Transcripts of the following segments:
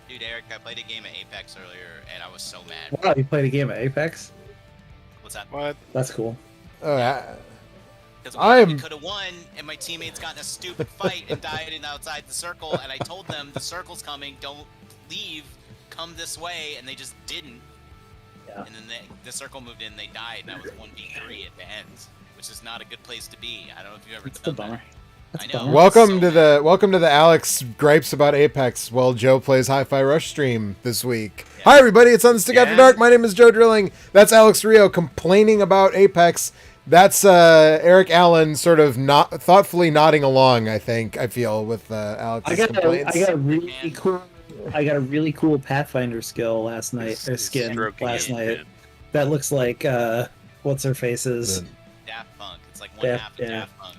Dude, Eric, I played a game of Apex earlier, and I was so mad. Wow, you played a game of Apex? What's that? What? That's cool. Because we could have won, and my teammates got in a stupid fight and died outside the circle, and I told them the circle's coming, don't leave, come this way, and they just didn't. Yeah. And then the circle moved in, they died, and I was 1v3 at the end, which is not a good place to be. I don't know if you've ever done that. That's I know. bummer. Welcome to the Alex gripes about Apex while Joe plays Hi-Fi Rush stream this week. Yeah. Hi everybody, it's On Stick After Dark. My name is Joe Drilling. That's Alex Rio complaining about Apex. That's Eric Allen sort of not thoughtfully nodding along. I feel with Alex's complaints. I got a really cool Pathfinder skill last night. Or skin last night. That looks like what's her face's Daft Punk. It's like one half of Daft Punk.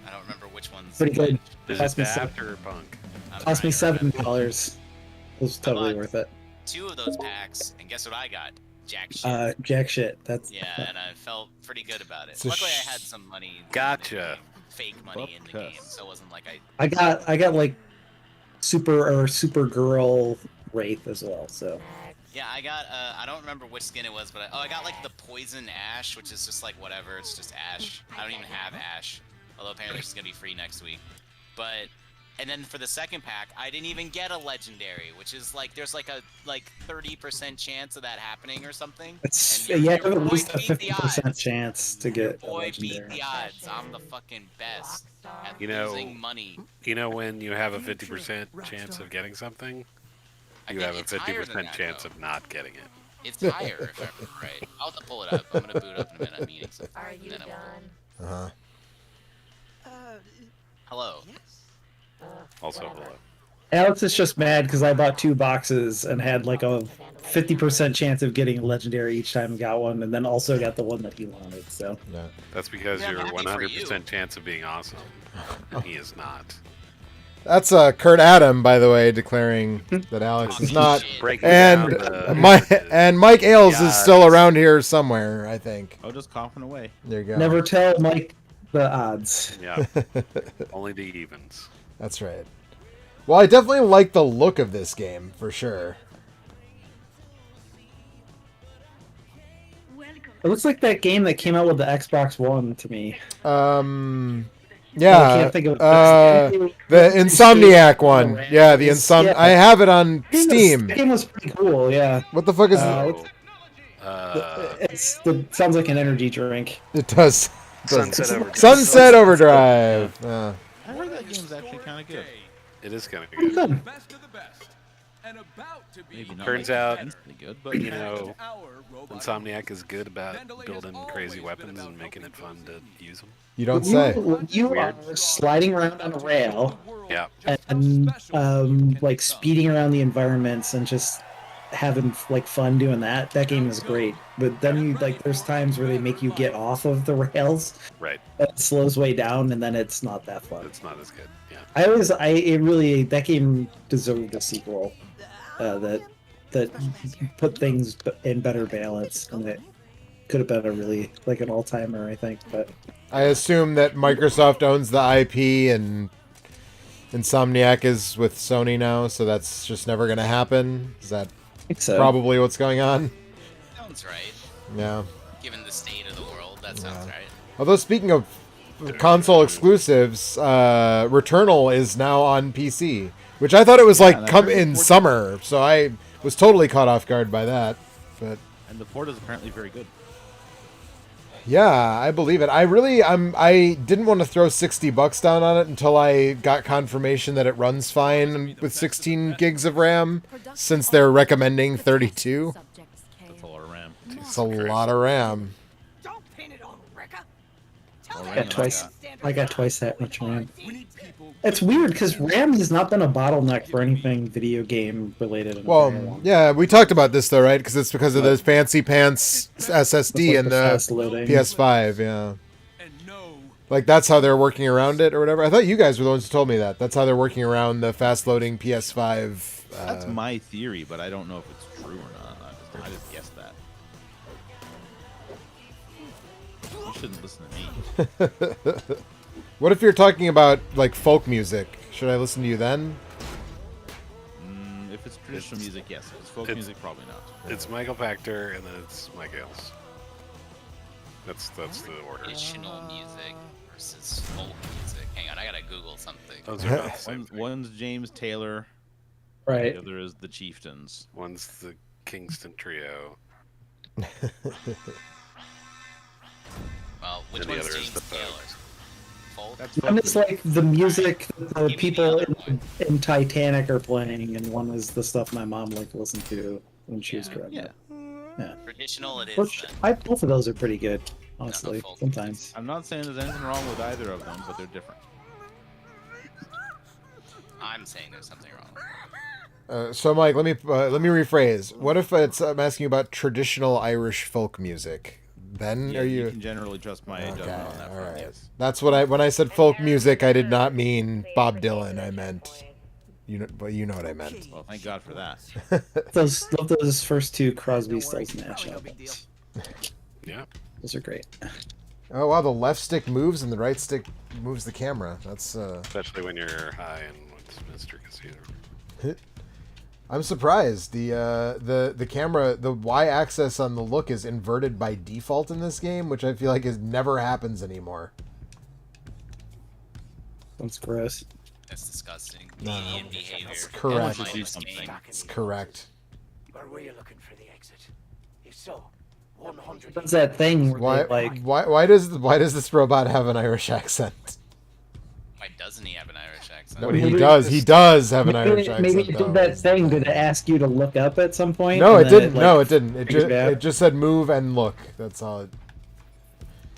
I don't remember which one's. Pretty good. Cost me Punk. Cost me $7. It was totally worth it. 2 of those packs, and guess what I got? Jack shit. Jack shit. That's and I felt pretty good about it. Luckily, I had some money. Gotcha. Fake money in the game, so it wasn't like I got like Supergirl Wraith as well. So. Yeah, I got. I don't remember which skin it was, but I got like the Poison Ash, which is just like whatever. It's just Ash. I don't even have Ash, although apparently it's gonna be free next week. But. And then for the second pack, I didn't even get a legendary, which is like there's like a 30% chance of that happening or something. You have at least a 50% chance to get. Boy, beat the odds. I'm the fucking best at losing money. You know when you have a 50% chance of getting something, you have a 50% chance of not getting it. It's higher if I remember right. I'll have to pull it up. I'm gonna boot up in a minute. I'm eating something. Are you done? Hello. Also below. Alex is just mad because I bought 2 boxes and had like a 50% chance of getting a legendary each time and got one, and then also got the one that he wanted. So that's because you're 100% chance of being awesome. And he is not. That's Kurt Adam, by the way, declaring that Alex is not. And Mike Ailes is still around here somewhere, I think. Oh, just coughing away. There you go. Never tell Mike the odds. Yeah. Only the evens. That's right. Well, I definitely like the look of this game, for sure. It looks like that game that came out with the Xbox One to me. Yeah. I can't think of the Insomniac one. Yeah, the Insomniac. I have it on Steam. The game was pretty cool, yeah. What the fuck is it? It sounds like an energy drink. It does. Sunset Overdrive. I heard that game's actually kind of good. It is kind of good. Turns out, good, but you know, Insomniac is good about building crazy weapons and making it fun to use them. You don't say. You are sliding around on a rail, and like speeding around the environments and just having like fun doing that. That game is great. But then there's times where they make you get off of the rails. Right. It slows way down, and then it's not that fun. It's not as good. Yeah. That game deserved a sequel. That put things in better balance, and it could have been a really like an all-timer, I think. But I assume that Microsoft owns the IP and Insomniac is with Sony now, so that's just never going to happen. Is that probably what's going on? Sounds right. Yeah. Given the state of the world, that sounds right. Although speaking of console exclusives, Returnal is now on PC, which I thought it was come in summer, so I was totally caught off guard by that. But and the port is apparently very good. Yeah, I believe it. I didn't want to throw $60 down on it until I got confirmation that it runs fine with 16 gigs of RAM, since they're recommending 32. That's a lot of RAM. It's a lot of RAM. I got twice that much RAM. It's weird because RAM has not been a bottleneck for anything video game related. Well, yeah, we talked about this though, right? Because it's because of those fancy pants SSD and the PS5. Yeah, like that's how they're working around it or whatever. I thought you guys were the ones who told me that. That's how they're working around the fast loading PS5. That's my theory, but I don't know if it's true or not. I just guessed that. You shouldn't listen to me. What if you're talking about like folk music? Should I listen to you then? If it's traditional music, yes. If it's folk music, probably not. It's Michael Pachter, and then it's Mike Ailes. That's the order. Traditional music versus folk music. Hang on, I gotta Google something. Those are not the same thing. One's James Taylor. Right. The other is the Chieftains. One's the Kingston Trio. Well, which And the one's other is James the Taylor? Pogues. Folk? That's One is like the music that the Give me the people other one. in Titanic are playing, and one is the stuff my mom liked to listen to when she was Yeah. growing Yeah. up. Yeah. Traditional it is Which, then. both of those are pretty good, honestly. folk. Sometimes. I'm not saying there's anything wrong with either of them, but they're different. I'm saying there's something wrong. So, Mike, let me rephrase. What if I'm asking you about traditional Irish folk music? Then Yeah, are you you? can generally trust my Okay, judgment on that all front, right. yes. That's what when I said folk music, I did not mean Bob Dylan. I meant, but you know what I meant. Well, thank God for that. Love those first two Crosby, Stills, Nash albums. Yeah. Those are great. Oh wow, the left stick moves and the right stick moves the camera. That's Especially when you're high in Westminster Casino. I'm surprised. The camera, the Y-axis on the look is inverted by default in this game, which I feel like never happens anymore. That's gross. That's disgusting. No, Indian behavior. that's correct. Minus Do something. game. It's correct. Or were you looking for the exit? If so, 100. What's that thing where Why they, like why does this robot have an Irish accent? Why doesn't he have an Irish accent? No, Maybe he does. He does have an maybe, Irish accent. maybe it though. did that thing. Did it ask you to look up at some point? No, and it then didn't. like, No, it didn't. figured out? It just said move and look. That's all. It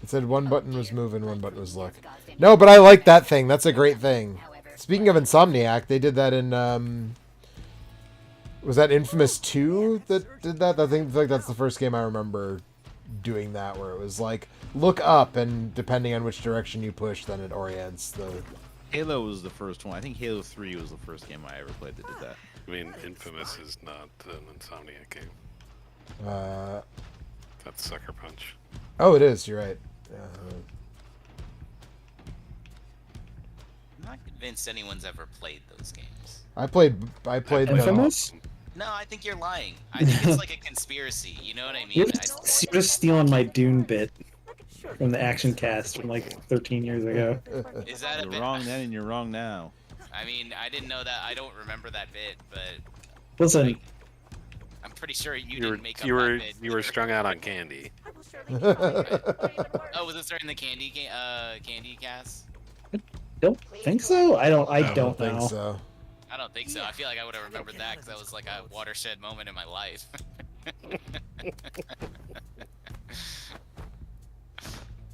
said one button was move and one button was look. No, but I like that thing. That's a great thing. Speaking of Insomniac, they did that in was that Infamous 2 that did that? I think like that's the first game I remember doing that, where it was like look up, and depending on which direction you push, then it orients the. Halo was the first one. I think Halo 3 was the first game I ever played that did that. I mean, Infamous is not an Insomniac game. That's Sucker Punch. Oh, it is. You're right. I'm not convinced anyone's ever played those games. I played them. Infamous? No, I think you're lying. I think it's like a conspiracy. You know what I mean? You're just stealing my Dune bit from the Action Cast from like 13 years ago. Is that a You're bit? wrong then and you're wrong now. I mean, I didn't know that. I don't remember that bit, but Listen, I'm pretty sure you You were didn't make up you were that bit. you were strung out on candy. Oh, was this during the candy cast? don't think so. I don't think know. so. I don't think so. I feel like I would have remembered that because that was like a watershed moment in my life.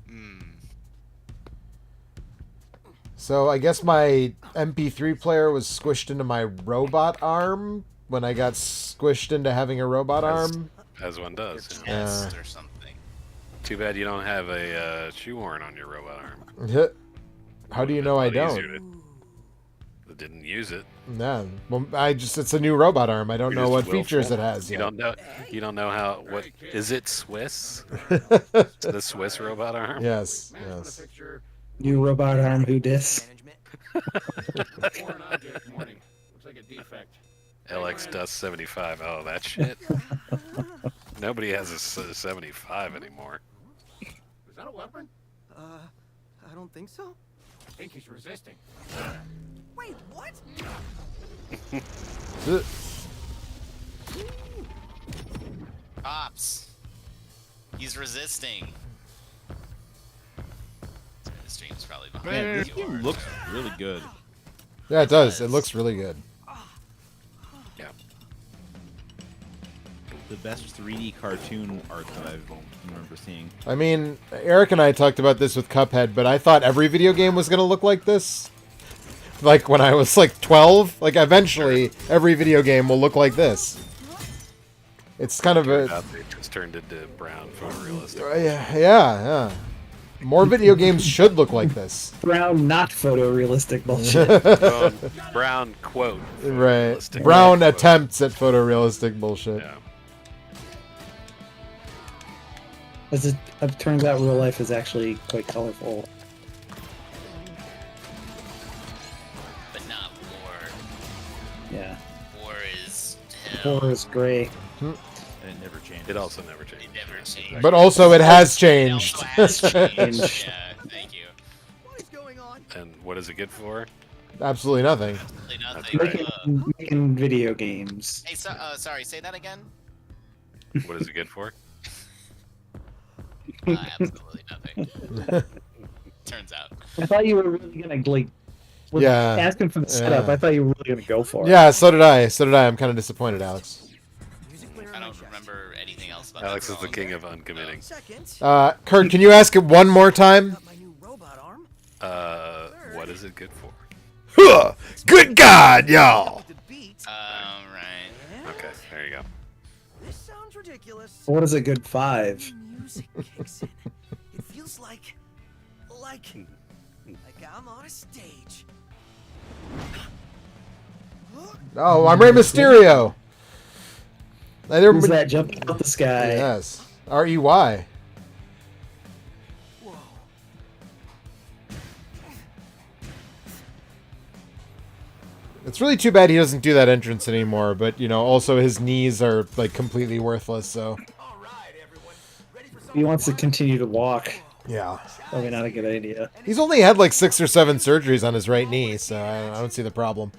Hmm. So I guess my MP3 player was squished into my robot arm when I got squished into having a robot arm. As one does. Yeah. Test or something. Too bad you don't have a shoehorn on your robot arm. How do you know I Would've been a lot don't? easier to- Didn't use it. No, well, it's a new robot arm. I don't You're know what just features it willful. has You yet. don't know. You don't know how. What is it? Swiss? The Swiss robot arm. Yes, yes. New robot arm who dis. LX Dust 75. Oh, that shit. Nobody has a 75 anymore. Is that a weapon? I don't think so. I think he's resisting. Wait, what? Pops. He's resisting. Sorry, the stream's probably behind Man, this you. game looks really good. Yeah, it does. It looks really good. Yeah. The best 3D cartoon art that I remember seeing. I mean, Eric and I talked about this with Cuphead, but I thought every video game was going to look like this. Like when I was like 12, like eventually every video game will look like this. It's kind of Turned a out they just turned into brown photorealistic. yeah. More video games should look like this. Brown, not photorealistic bullshit. Brown quote. Right. photorealistic Brown quote. attempts at photorealistic bullshit. Yeah. As it turns out, real life is actually quite colorful. But nah, Yeah. War is hell. Or is gray. And it never changed. It also never changed. It never changed. But also, it has It changed. also has changed. Yeah, thank you. What is going on? And what does it get for? Absolutely nothing. Absolutely That's nothing. right. Making video games. Hey, sorry, say that again. What does it get for? Absolutely nothing. Turns out. I thought you were really gonna like. With Yeah, Asking for the setup, yeah. I thought you were really gonna go for it. Yeah, so did I. So did I. I'm kind of disappointed, Alex. Music player I in my don't chest. remember anything else about Alex that is the song. king of uncommitting. Second. Kurt, can you ask it one more time? Got my new robot arm. What is it good for? Huh, good God, y'all! The beat. Right. And Okay, there you go. this sounds ridiculous. What is a good 5? The music kicks in. It feels like I'm on a stage. Oh, I'm Rey Mysterio. Who's that jumping out the sky? Yes, R-E-Y. Whoa. It's really too bad he doesn't do that entrance anymore. But you know, also his knees are like completely worthless. So All right, everyone. Ready for He wants to continue to walk. yeah, Probably not a good idea. he's only had like 6 or 7 surgeries on his right knee, so I don't see the problem.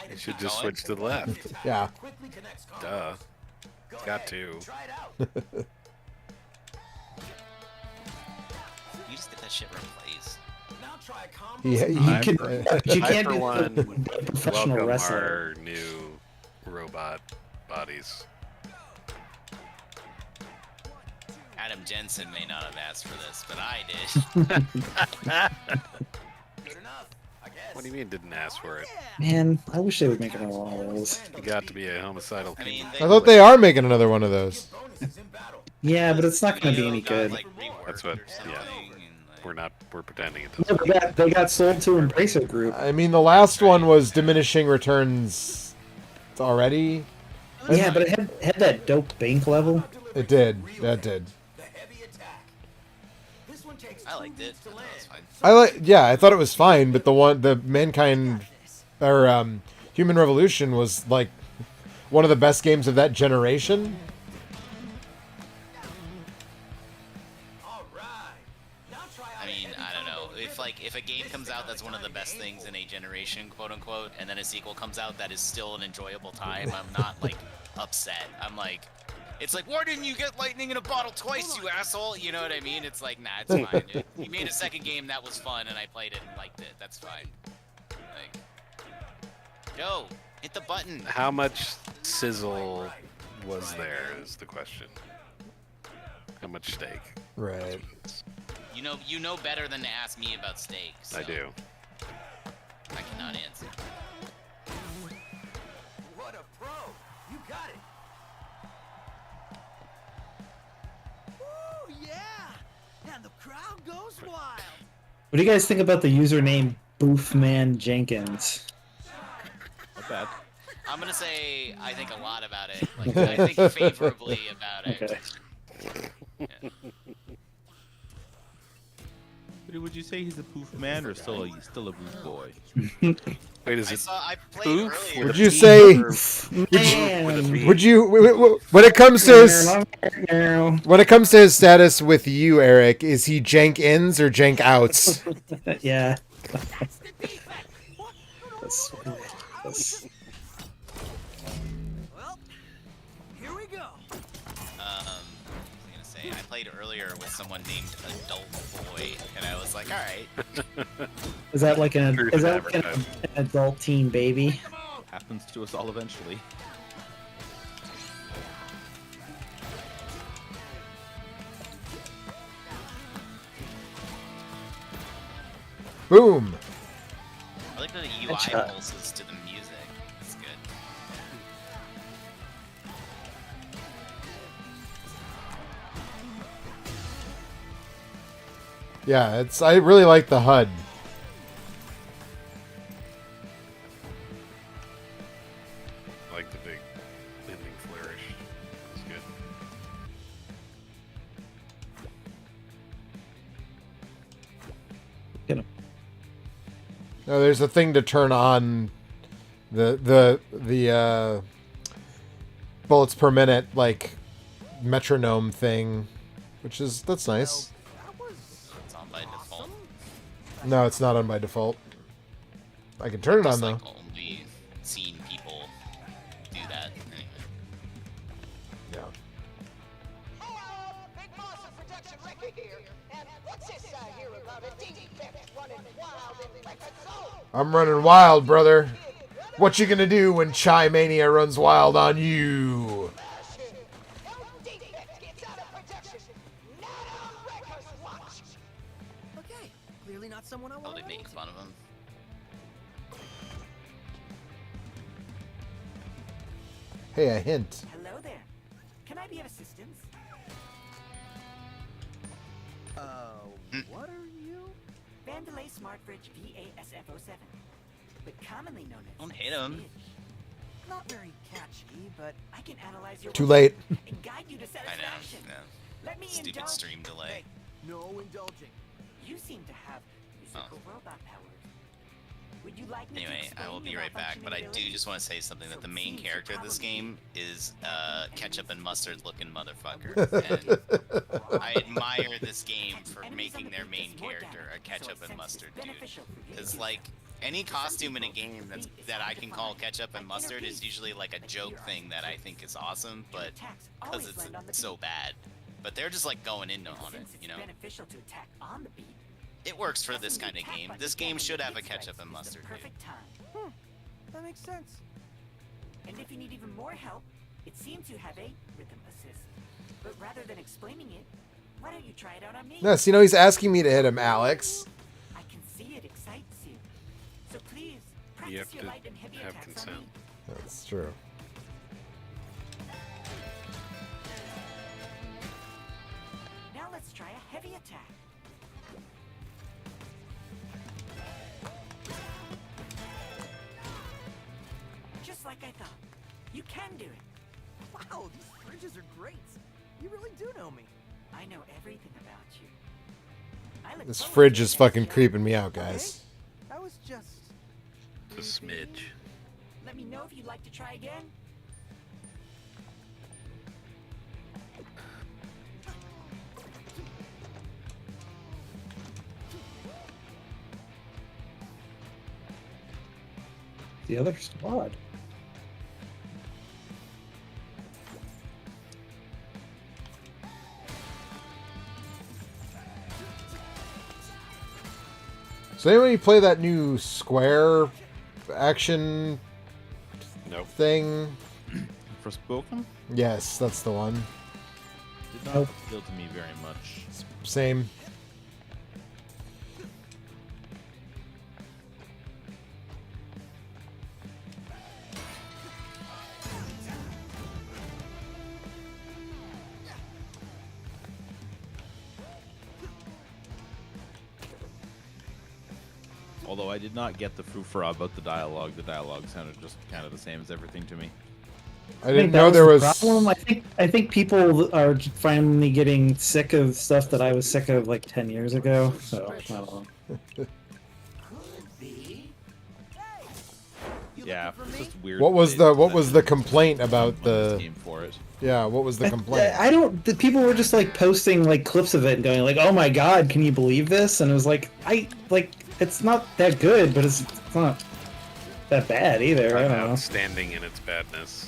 You should just switch to the left. Yeah. Duh. Got to. You just get that shit replaced. He, You can, but you I, can't for do one, a professional welcome wrestler. our new robot bodies. Adam Jensen may not have asked for this, but I did. What do you mean didn't ask for it? Man, I wish they would make another one of those. You got to be a homicidal I mean, I thought they are making another one of those. Yeah, but it's not going to be any got, good. like, reworked That's what- or something, yeah. and, like- We're pretending it No, doesn't. they got sold to Embracer Group. I mean, the last one was diminishing returns already. Yeah, but it had that dope bank level. It did. That did. I liked it. That was fine. I thought it was fine, but the Mankind or Human Revolution was like one of the best games of that generation. I mean, I don't know. If a game comes out that's one of the best things in a generation, quote unquote, and then a sequel comes out that is still an enjoyable time, I'm not like upset. I'm like, it's like, why didn't you get lightning in a bottle twice, you asshole? You know what I mean? It's like, nah, it's fine. You made a second game that was fun, and I played it and liked it. That's fine. Like, Joe, hit the button. How much sizzle was there is the question. How much steak? Right. You know better than to ask me about steak. So I do. I cannot answer. What a pro! You got it. Woo, yeah! And the crowd goes wild. What do you guys think about the username Boofman Jenkins? Not bad. I'm gonna say I think a lot about it. Like I think favorably about it. Okay. Yeah. Would you say he's a poof man or still a boof boy? Wait, is it I played poof? earlier. Would you say? Man. Would you? When it comes to his status with you, Eric, is he jank ins or jank outs? Yeah. That's the defense. That's- that's- Well, here we go. I was gonna say I played earlier with someone named Adult Boy, and I was like, all right. Is that like an Truth is that like advertising. an adult teen baby? Happens to us all eventually. Boom. I like that the UI Headshot. pulses to the music. It's good. Yeah, I really like the HUD. I like the big ending flourish? It's good. Get him. No, there's a thing to turn on the bullets per minute like metronome thing, that's nice. It's on by default. No, it's not on by default. I can turn it on Just though. like only seen people do that. Anyway. Yeah. Hello, Big Monster Production Record here. And what's this I hear about a defect running wild in Record Zone? I'm running wild, brother. What you gonna do when Chai Mania runs wild on you? No defect gets out of production. Not on Record's watch. Okay, clearly not someone I Oh, want they to make fun of him. Hey, a hint. Hello there. Can I be of assistance? What are you? Vandalay Smartbridge VASF07, but commonly known as Don't hate him. Smidge. Not very catchy, but I can analyze your Too late. and guide you to I satisfaction. know. Let me Stupid indulge. stream delay. No indulging. You seem to have musical robot powers. Would you like me to Anyway, I will explain be your right back, but I do malfunctioning just want to say something that the main character of this game is ketchup and mustard looking motherfucker. And I admire this game for making their main character a ketchup and mustard dude. Because like any costume in a game that I can call ketchup and mustard is usually like a joke thing that I think is awesome, but because it's so bad. But they're just like going in on it, you know? beneficial to attack on the beat. It works for this kind of game. This game should have a ketchup and mustard dude. Perfect time. That makes sense. And if you need even more help, it seems you have a rhythm assist. But rather than explaining it, why don't you try it out on me? Yes, he's asking me to hit him, Alex. I can see it excites you. So please, You practice have your to light and heavy have attacks on consent. me. That's true. Now let's try a heavy attack. Just like I thought. You can do it. Wow, these fridges are great. You really do know me. I know everything about you. I look This forward fridge to is the fucking next show. creeping me out, guys. That was just... A smidge. Let me know if you'd like to try again. The other squad. So anybody play that new Square action Nope. thing? Forspoken? Yes, that's the one. Did not Nope. appeal to me very much. Same. Although I did not get the frou-frou about the dialogue. The dialogue sounded just kind of the same as everything to me. I didn't think that know there the was. problem. I think people are finally getting sick of stuff that I was sick of like 10 years ago. So I don't know. Yeah, it's just weird. What was the complaint about the? game for it? Yeah, what was the complaint? I don't. The people were just like posting like clips of it and going like, "Oh my god, can you believe this?" And it was like, it's not that good, but it's not that bad either. I don't know. Outstanding in its badness.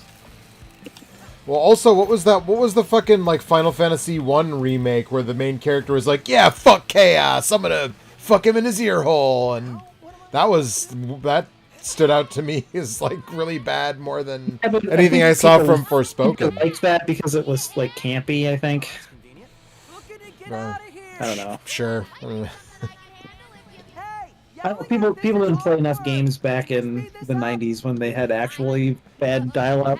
Well, also, what was that? What was the fucking like Final Fantasy 1 remake where the main character was like, "Yeah, fuck chaos. I'm gonna fuck him in his ear hole," and that stood out to me as like really bad more than Yeah, but I anything think I saw people- from Forspoken. People liked that because it was like campy. I think. Get Well, out of here! I don't know. Sure. Hey, People didn't play enough games back in the 90s when they had actually bad dial-up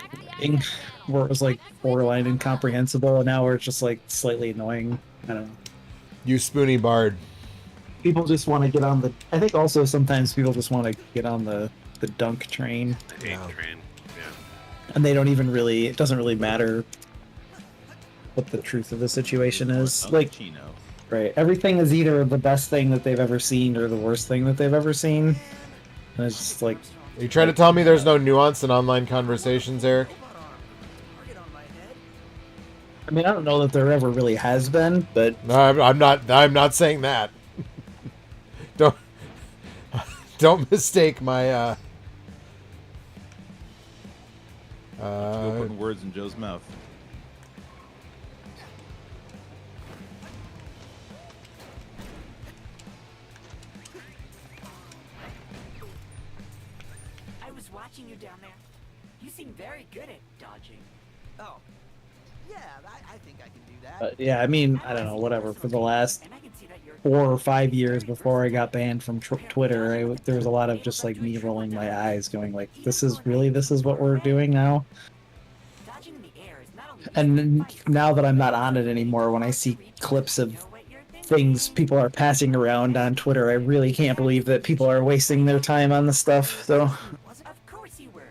where it was like borderline incomprehensible, and now where it's just like slightly annoying. I don't know. You spoony bard. People just want to get on the. I think also sometimes people just want to get on the dunk train, The hate No. train. Yeah. and they don't even really. It doesn't really matter what the truth of the situation is. Like, Chino. right, everything is either the best thing that they've ever seen or the worst thing that they've ever seen. And it's just like, Are you trying to tell me there's no nuance in online conversations, Eric? I mean, I don't know that there ever really has been, but No, I'm not. I'm not saying that. don't don't mistake my. Go putting words in Joe's mouth. I was watching you down there. You seem very good at dodging. Oh. Yeah, I think I can do that. yeah, I mean, I don't know, whatever. For the last And I can see that you're 4 or 5 years before I got banned from Twitter, there was a lot of just like me rolling my eyes, going like, "This is what we're doing now." dodging in the air is not only And now that I'm not on it anymore, when I see clips of things people are passing around on Twitter, I really can't believe that people are wasting their time on the stuff. So, Of course you were.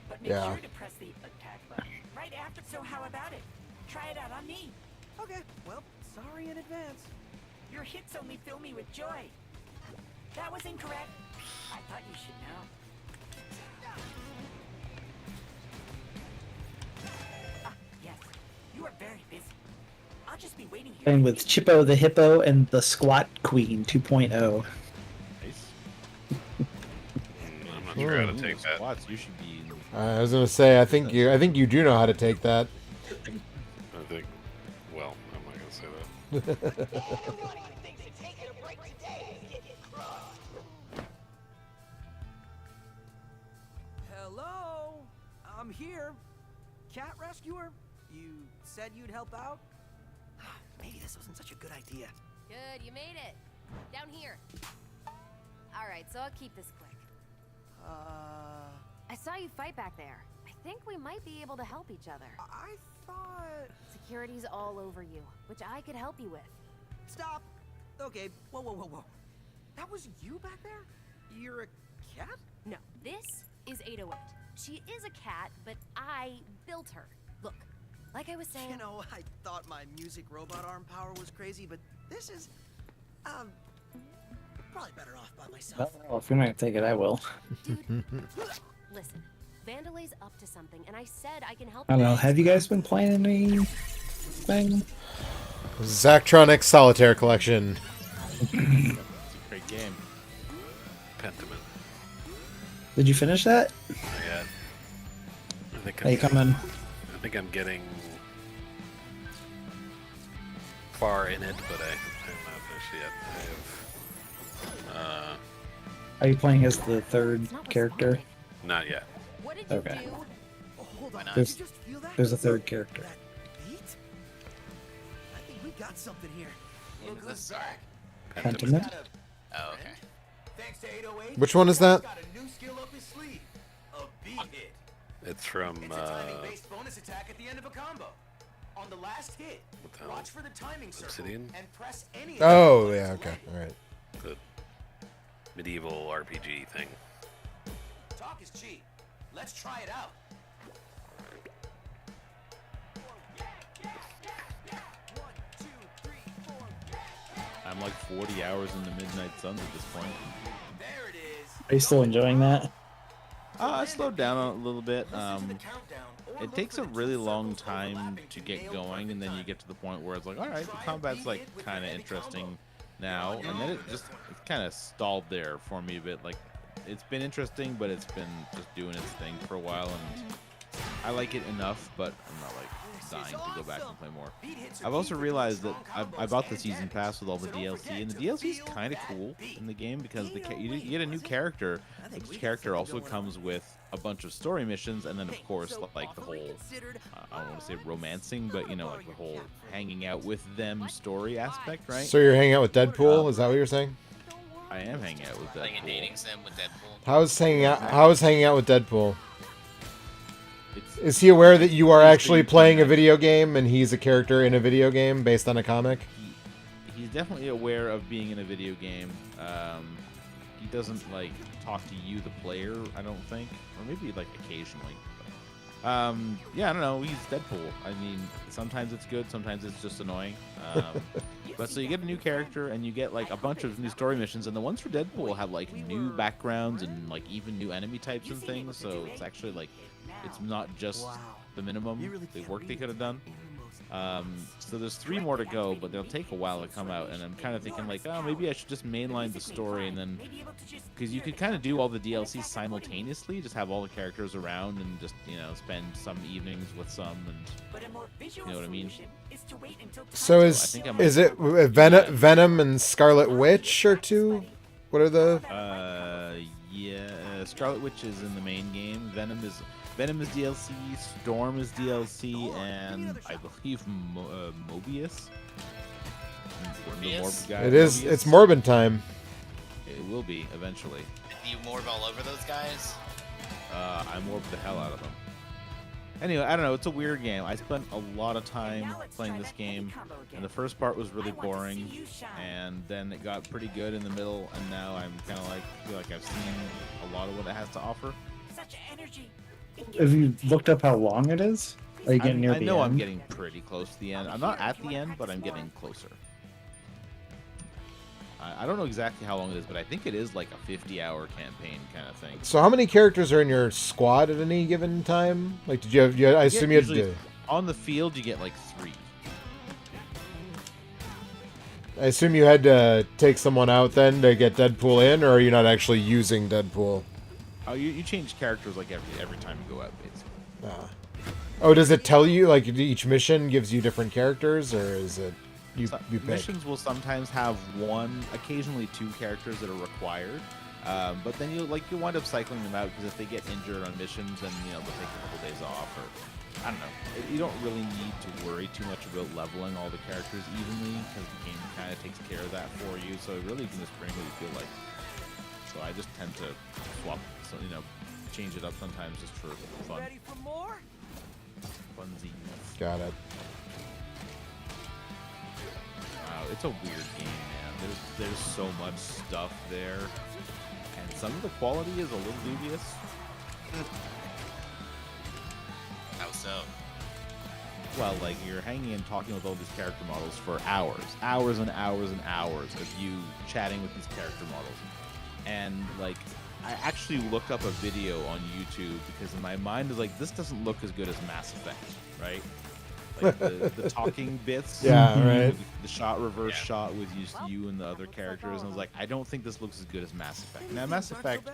But make Yeah. sure to press the attack button right after. So how about it? Try it out on me. Okay. Well, sorry in advance. Your hits only fill me with joy. That was incorrect. I thought you should know. Ah, yes. You are very busy. I'll just be waiting here. and with Chippo the Hippo and the Squat Queen 2.0. Nice. I'm not sure how to take that. Squats, you should be. I was gonna say. I think you do know how to take that. I think. Well, I'm not gonna say that. Hello, I'm here. Cat rescuer? You said you'd help out? Maybe this wasn't such a good idea. Good, you made it. Down here. All right, so I'll keep this quick. I saw you fight back there. I think we might be able to help each other. I thought... Security's all over you, which I could help you with. Stop! Okay, whoa. That was you back there? You're a cat? No, this is 808. She is a cat, but I built her. Look, like I was saying... You know, I thought my music robot arm power was crazy, but this is... probably better off by myself. Well, if you're not gonna take it, I will. Dude, listen, Vandelay's up to something, and I said I can help I don't know. Have you guys been playing anything? Zachtronic Solitaire Collection. It's a great game. Pentiment. Did you finish that? Not yet. I think Hey, come in. I think I'm getting far in it, but I'm not finished yet. Are you playing as the third It's not what's character? wrong. Not yet. What did you Okay. do? Oh, hold Why on. not? Did There's- you just feel that? There's a third character. That beat? I think we got something here. Name of the song. Pentiment? Oh, okay. Thanks to 808, Which one is that? got a new skill up his sleeve. A beat hit. It's from It's a timing-based bonus attack at the end of a combo. On the last hit, What the hell? watch for the timing circle Obsidian? and press any. Oh of the yeah. buttons Okay. away. All right. the medieval RPG thing. Talk is cheap. Let's try it out. I'm like 40 hours in the Midnight Suns at this point. There it is. Are you still enjoying that? I slowed down a little bit. Listen to the countdown or It look takes for a the really two long circles time overlapping to to get nail going, perfect and then you time. get to the point where it's like, all right, the combat's like kind of interesting now, and then it kind of stalled there for me a bit. Like, it's been interesting, but it's been just doing its thing for a while, and I like it enough, but I'm not like dying to go back and play more. I've also realized that I bought the season pass with all the DLC, and the DLC is kind of cool in the game because you get a new character. But the character also comes with a bunch of story missions, and then of course like the whole I don't want to say romancing, but you know, like the whole hanging out with them story aspect, right? So you're hanging out with Deadpool? Is that what you're saying? I am hanging out with that. Like a dating sim with Deadpool. How's hanging out? How is hanging out with Deadpool? It's, Is he aware that you are He's actually the playing a United- video game and he's a character in a video game based on a comic? he's definitely aware of being in a video game. He doesn't like talk to you, the player. I don't think, or maybe like occasionally. Yeah, I don't know. He's Deadpool. I mean, sometimes it's good, sometimes it's just annoying. But so you get a new character and you get like a bunch of new story missions, and the ones for Deadpool have like new backgrounds and like even new enemy types and things. So it's actually like it's not just the minimum the work they could have done. So there's 3 more to go, but they'll take a while to come out, and I'm kind of thinking like, oh, maybe I should just mainline the story, and then because you could kind of do all the DLC simultaneously, just have all the characters around and just spend some evenings with some, and you know what I mean. So is it Venom and Scarlet Witch or 2? What are the? Yeah, Scarlet Witch is in the main game. Venom is DLC. Storm is DLC, and I believe Mobius. The Morb guy, It is. Mobius. It's Morbin time. It will be eventually. You morb all over those guys? I morbed the hell out of them. Anyway, I don't know. It's a weird game. I spent a lot of time playing this game, and the first part was really boring, and then it got pretty good in the middle, and now I'm kind of like feel like I've seen a lot of what it has to offer. Have you looked up how long it is? Are you getting near the end? I know I'm getting pretty close to the end. I'm not at the end, but I'm getting closer. I don't know exactly how long it is, but I think it is like a 50-hour campaign kind of thing. So how many characters are in your squad at any given time? Like, did you have? I assume you had to. On the field, you get like 3. I assume you had to take someone out then to get Deadpool in, or are you not actually using Deadpool? Oh, you change characters like every time you go out, basically. Oh, does it tell you like each mission gives you different characters, or is it you pick? Missions will sometimes have 1, occasionally 2 characters that are required, but then you wind up cycling them out because if they get injured on missions, then they'll take a couple days off, or I don't know. You don't really need to worry too much about leveling all the characters evenly because the game kind of takes care of that for you. So really, you can just bring what you feel like. So I just tend to swap, so change it up sometimes just for fun. Ready for more? Funsies. Got it. Wow, it's a weird game, man. There's so much stuff there, and some of the quality is a little dubious. How so? Well, like you're hanging and talking with all these character models for hours and hours and hours of you chatting with these character models, and like I actually looked up a video on YouTube because in my mind is like this doesn't look as good as Mass Effect, right? Like the talking bits, Yeah, right. The reverse shot with you and the other characters, and I was like, I don't think this looks as good as Mass Effect. Now, Mass Effect,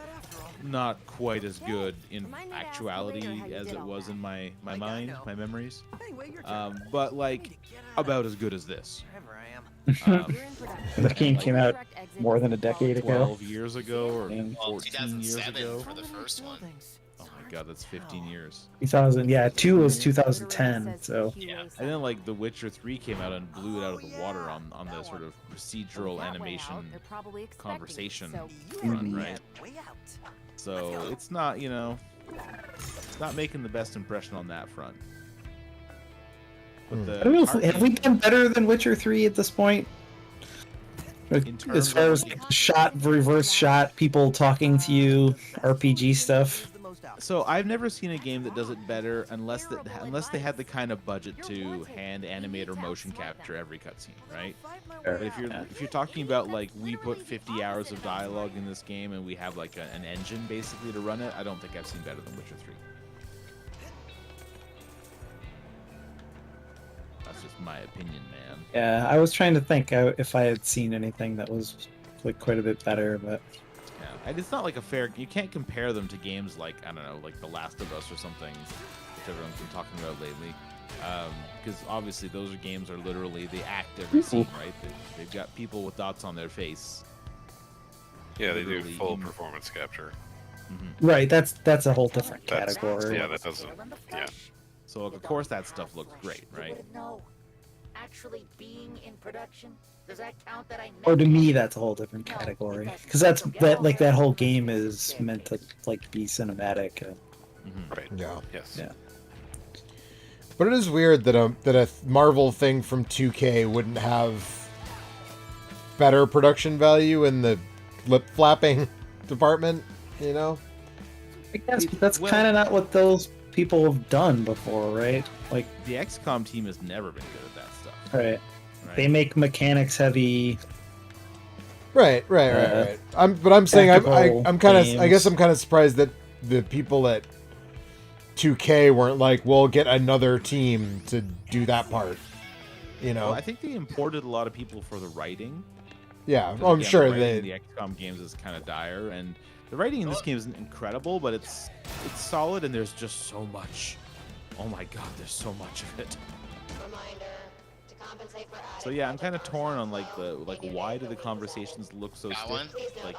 not quite as good in actuality as it was in my mind, my memories, but like about as good as this. The game came out more than a decade ago. 12 years ago or 14 years 2007 ago. for the first one. Oh my god, that's 15 years. 2000, yeah, 2 was 2010, so. Yeah. And then like The Witcher 3 came out and blew it out of the water on the sort of procedural animation conversation front, right? So it's not, it's not making the best impression on that front. But I don't know if, have we done better than Witcher 3 at this point? As far as like, reverse shot, people talking to you, RPG stuff. So I've never seen a game that does it better unless they had the kind of budget to hand animate or motion capture every cutscene, right? But if you're talking about like we put 50 hours of dialogue in this game and we have like an engine basically to run it, I don't think I've seen better than Witcher 3. That's just my opinion, man. Yeah, I was trying to think if I had seen anything that was like quite a bit better, but yeah, and it's not like a fair. You can't compare them to games like I don't know, like The Last of Us or something, which everyone's been talking about lately. Because obviously those games are literally they act every scene, right? They've got people with dots on their face. Yeah, they do full performance capture. Mm-hmm. Right, that's a whole different category. Yeah, that doesn't. Yeah. So of course that stuff looks great, right? No, actually being in production, does that count? That I. Or to me, that's a whole different category because that whole game is meant to like be cinematic. Right. Yeah. Yes. Yeah. But it is weird that a Marvel thing from 2K wouldn't have better production value in the lip flapping department, I guess, but that's kind of not what those people have done before, right? Like, The XCOM team has never been good at that stuff. right. Right? They make mechanics heavy. Right. But I'm saying tactical I'm kind of I guess games. I'm kind of surprised that the people at 2K weren't like, we'll get another team to do that part. You know? Well, I think they imported a lot of people for the writing. Yeah. Because, Well, I'm again, sure the writing in they. the XCOM games is kind of dire, and the writing in this game isn't incredible, but it's solid, and there's just so much. Oh my god, there's so much of it. So yeah, I'm kind of torn on like why do the conversations look so Got one? stiff? Like,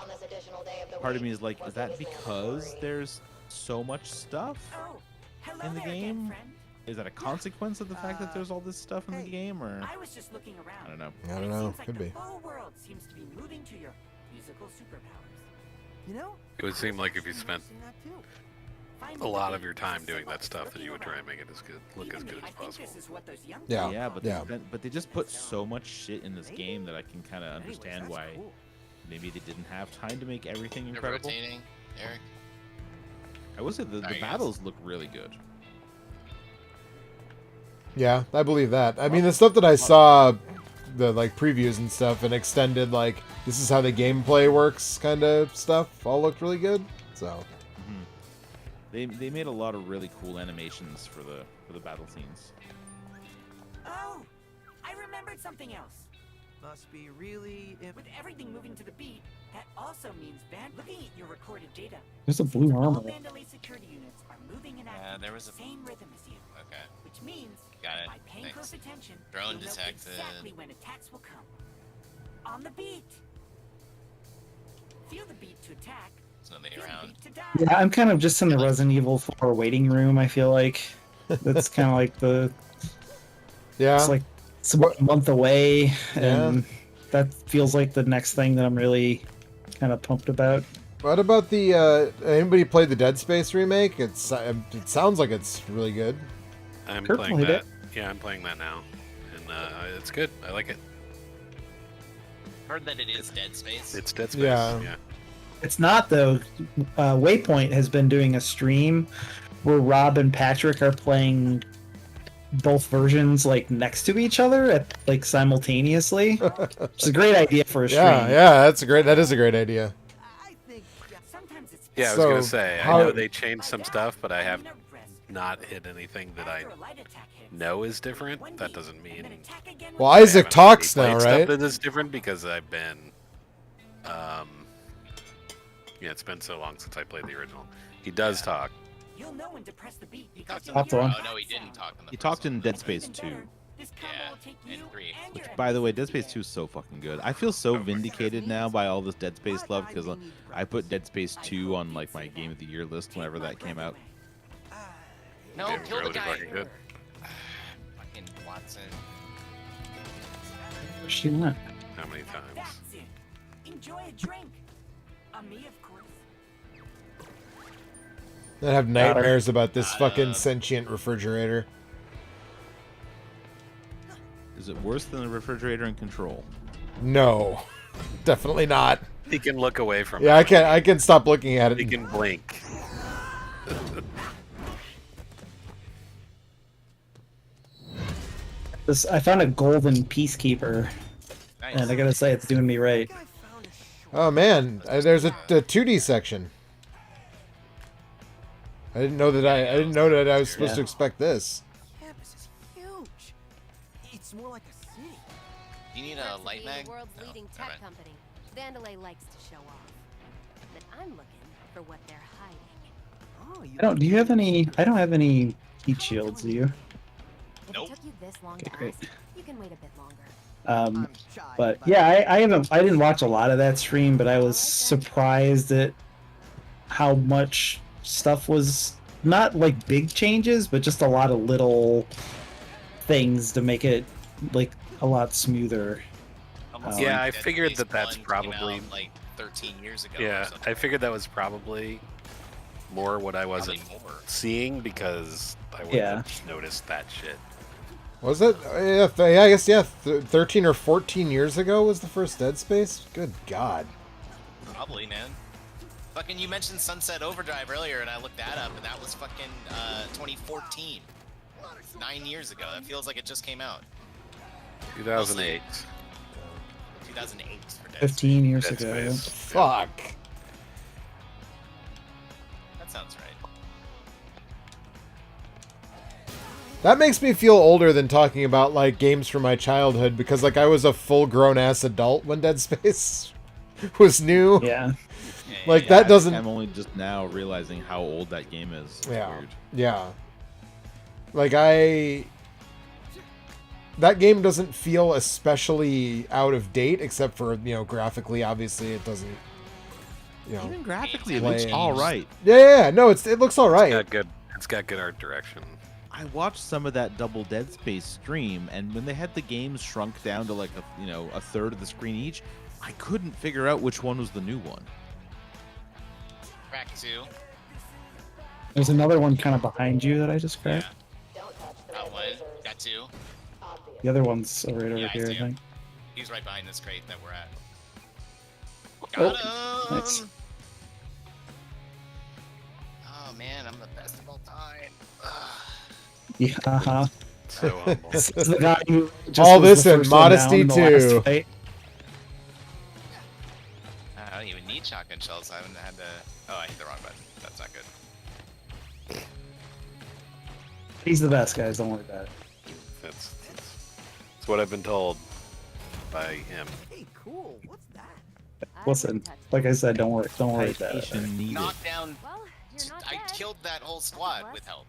part of me is like, is that because there's so much stuff Oh, hello in the there again, game? friend. Is that a consequence of the fact that there's all this stuff in the game, or I was just looking around. I don't know. I and don't it know. seems like Could the be. whole world seems to be moving to your musical superpowers. You know? It would seem like if you spent a lot of your time doing that stuff, that you would try and make it as good, look as good as possible. Yeah. Yeah, but yeah. but they just put so much shit in this game that I can kind of understand why maybe they didn't have time to make everything They're incredible. rotating, Eric. I would say the Sorry, guys. battles look really good. Yeah, I believe that. I mean, the stuff that I saw, the like previews and stuff, and extended like this is how the gameplay works kind of stuff, all looked really good. So They made a lot of really cool animations for the battle scenes. Oh, I remembered something else. Must be really. With everything moving to the beat, that also means looking at your recorded data. There's a blue All armor. Vandalay security units are moving and acting there at was the a- same rhythm as you, Okay. which means Got it. by paying Thanks. close attention, Drone you'll know detected. exactly when attacks will come. On the beat. Feel the beat to attack. There's nobody Feel the around. beat to die. Yeah, I'm kind of just in the Resident Evil 4 waiting room, I feel like. That's kind of like the. yeah, It's like it's about a month away, and that feels like the next thing that I'm really kind of pumped about. What about the anybody played the Dead Space remake? It sounds like it's really good. I'm Kurt playing played that. it. Yeah, I'm playing that now, and it's good. I like it. Heard that it is Dead Space. It's Dead Space. Yeah. Yeah. It's not though. Waypoint has been doing a stream where Rob and Patrick are playing both versions like next to each other at like simultaneously. It's a great idea for a stream. Yeah, that is a great idea. I think. Sometimes it's Yeah, I was So, gonna say. how- I know they changed some stuff, but I have not hit anything that I After a light attack hits, know is different. one That beat, doesn't and mean then attack again Well, with I Isaac haven't talks really now, played right? Stuff that is different because I've been, yeah, it's been so long since I played the original. He does talk. You'll know when to press the beat. He talked in Top one. Oh no, he didn't talk in the He first talked one. in Dead Space Even 2. better, this combo Yeah, will take and you 3. and Which, your by the way, enemies Dead Space 2 is so fucking good. I feel so vindicated now by all this Dead Space love because I put Dead Space 2 on like my Game of the Year list whenever that came out. No, Game's kill the really guy. fucking good. Fucking Watson. Where's she went? How many times? That's it. Enjoy a drink. Me, of course. I have nightmares about this fucking sentient refrigerator. Is it worse than the refrigerator in Control? No, definitely not. He can look away from Yeah, it. I can stop looking at He it. can blink. I found a golden peacekeeper, Nice. and I gotta say it's doing me right. Oh man, there's a 2D section. I didn't know that I was supposed Yeah. to expect this. Campus is huge. It's more like a city. You need Not a to light be mag? the world's No, leading never tech mind. company. Vandalay likes to show off. But I'm looking for what they're hiding. Oh, you I don't. Do you have any? I don't have any heat shields. Do you? If Nope. it took you this long Okay, to great. ask, you can wait a bit longer. Um, I'm shy, but yeah, I haven't. I didn't watch a lot of that stream, but I was surprised at how much stuff was not like big changes, but just a lot of little things to make it like a lot smoother. Almost Yeah, like I Dead figured Space that that's 1 came probably- out, like 13 years ago. or Yeah, something. I figured that was probably more what I wasn't Probably more. seeing because I would Yeah. have noticed that shit. Was it? Yeah, I guess 13 or 14 years ago was the first Dead Space. Good God. Probably, man. Fucking, you mentioned Sunset Overdrive earlier, and I looked that up, and that was fucking 2014. 9 years ago. That feels like it just came out. 2008. 2008 for Dead 15 years Dead ago. Space. Fuck. That sounds right. That makes me feel older than talking about like games from my childhood because like I was a full grown ass adult when Dead Space was new. Yeah. Like that doesn't. I'm only just now realizing how old that game is. It's Yeah. weird. Yeah. Like that game doesn't feel especially out of date, except for, you know, graphically, obviously it doesn't, you know. Even graphically, it play looks in- all right. Yeah, no, it looks all right. It's got good art direction. I watched some of that Double Dead Space stream, and when they had the games shrunk down to like a third of the screen each, I couldn't figure out which one was the new one. Crack 2. There's another one kind of behind you that I just grabbed. Got one. Got 2. The other one's right over Yeah, I here, see I him. think. He's right behind this crate that we're at. Oh, Got him! nice. Oh man, I'm the best of all time. Ugh. Yeah, uh-huh. So humble. This is the guy who just All was this the and first one modesty down in the last too. fight. I don't even need shotgun shells. I haven't had to. Oh, I hit the wrong button. That's not good. He's the best, guys. Don't worry about it. That's what I've been told by him. Hey, cool. What's that? Listen, like I said, don't worry about it. Citation needed. Knockdown. Well, you're not I dead. killed that whole squad with help.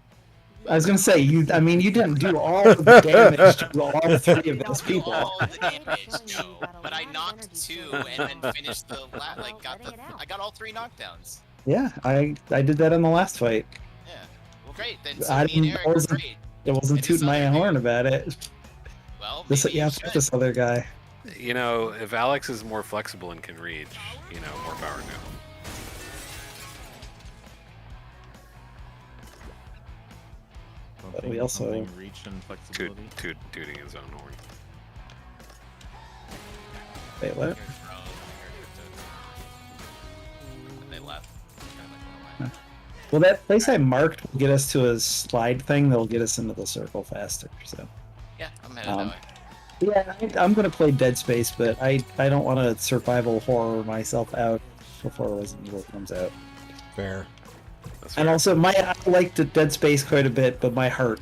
I was gonna say you didn't do all of the damage to all three of those people. All the damage, no. But I knocked 2 and then finished the last. Like, I got all 3 knockdowns. Yeah, I did that in the last fight. Yeah. Well, great. Then so I me and didn't- Eric I were wasn't- great. It wasn't And this tooting my other horn dude. about it. Well, This maybe yeah, you fuck should. this other guy. You know, if Alex is more flexible and can reach, you know, more power to him. Something- we also- something reach and flexibility. Tooting his own horn. Wait, what? They left. Well, that place I marked will get us to a slide thing that'll get us into the circle faster. So Yeah, I'm headed Um, that way. yeah, I'm gonna play Dead Space, but I don't want to survival horror myself out before Resident Evil comes out. Fair. That's And fair. also, I like the Dead Space quite a bit, but my heart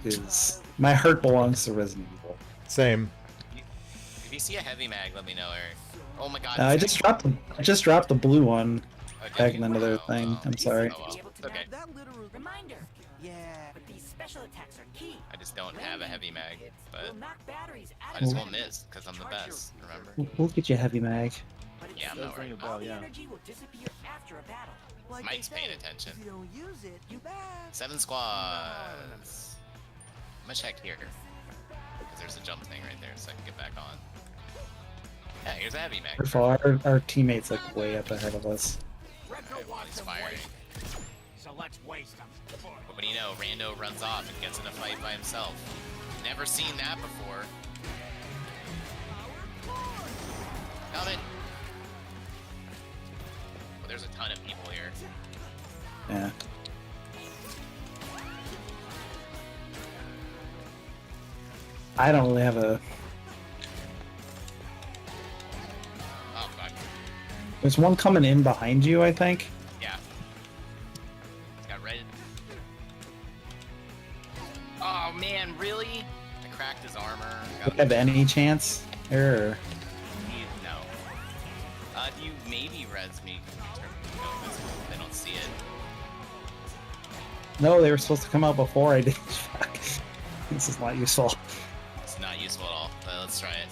belongs to Resident Evil. Same. If you see a heavy mag, let me know, Eric. Oh my god. I this just dropped the blue one guy- okay. back in another thing. I'm sorry. Oh, well. Okay. That literally. Reminder, Yeah. but these special attacks are key. I just don't have a heavy mag, but Will knock batteries out I of just the won't enemy. miss because I'm the best. Remember? We'll get you a heavy mag. But it Yeah, I'm seems not worried Ring a about all bell, the yeah. energy will disappear after a battle. Like Mike's they paying say, attention. If you don't use it, you bad. 7 squads. I'm gonna check here. Because there's a jump thing right there, so I can get back on. Yeah, here's a heavy mag. Careful, our teammates like way up ahead of us. Okay, well, he's firing. So let's waste them. But what do you know? Rando runs off and gets in a fight by himself. Never seen that before. Got it. Well, there's a ton of people here. Yeah. I don't really have a. Oh, God. There's one coming in behind you, I think. Yeah. It's got red. Oh, man, really? I cracked his armor. Do you have any chance? Or No. Do you maybe res me? No, they don't see it. no, they were supposed to come out before I did. Fuck. This is not useful. It's not useful at all, but let's try it.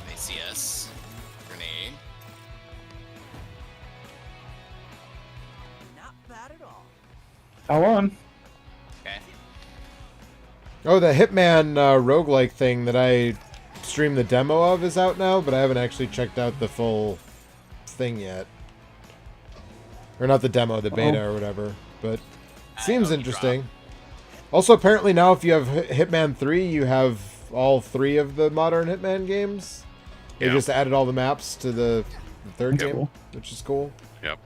They see us. Grenade. Not bad at all. How on? Okay. Oh, the Hitman roguelike thing that I streamed the demo of is out now, but I haven't actually checked out the full thing yet. Or not the demo, the beta or whatever. But seems interesting. Also, apparently now if you have Hitman 3, you have all 3 of the modern Hitman games. They just added all the maps to the third That's game, cool. which is cool. Yep.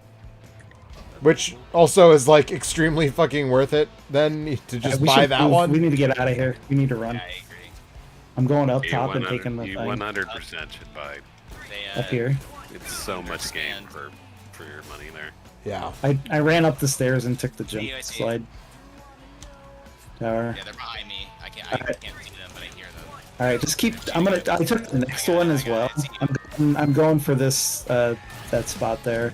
Which also is like extremely fucking worth it. Then to just We buy should that move. one. We need to get out of here. We need to run. Yeah, I agree. I'm going up You top and 100 taking the you thing 100% should buy. They, up here. It's so much game understand. for your money there. Yeah. I ran up the stairs and took the jump See, I see. slide tower. Yeah, they're behind me. I can't see them, but I hear them. All right, just keep. I took the next one as well. I'm going for this that spot there.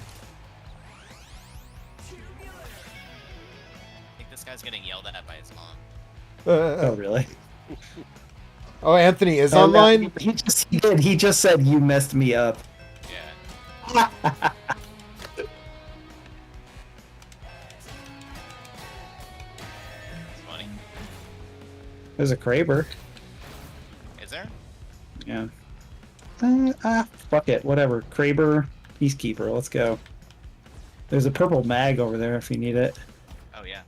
I think this guy's getting yelled at by his mom. Oh really? Oh, Anthony is Oh, no, online. he did. He just said you messed me up. Yeah. It's funny. There's a Kraber. Is there? Yeah. Fuck it. Whatever. Kraber, Peacekeeper. Let's go. There's a purple mag over there if you need it. Oh yeah.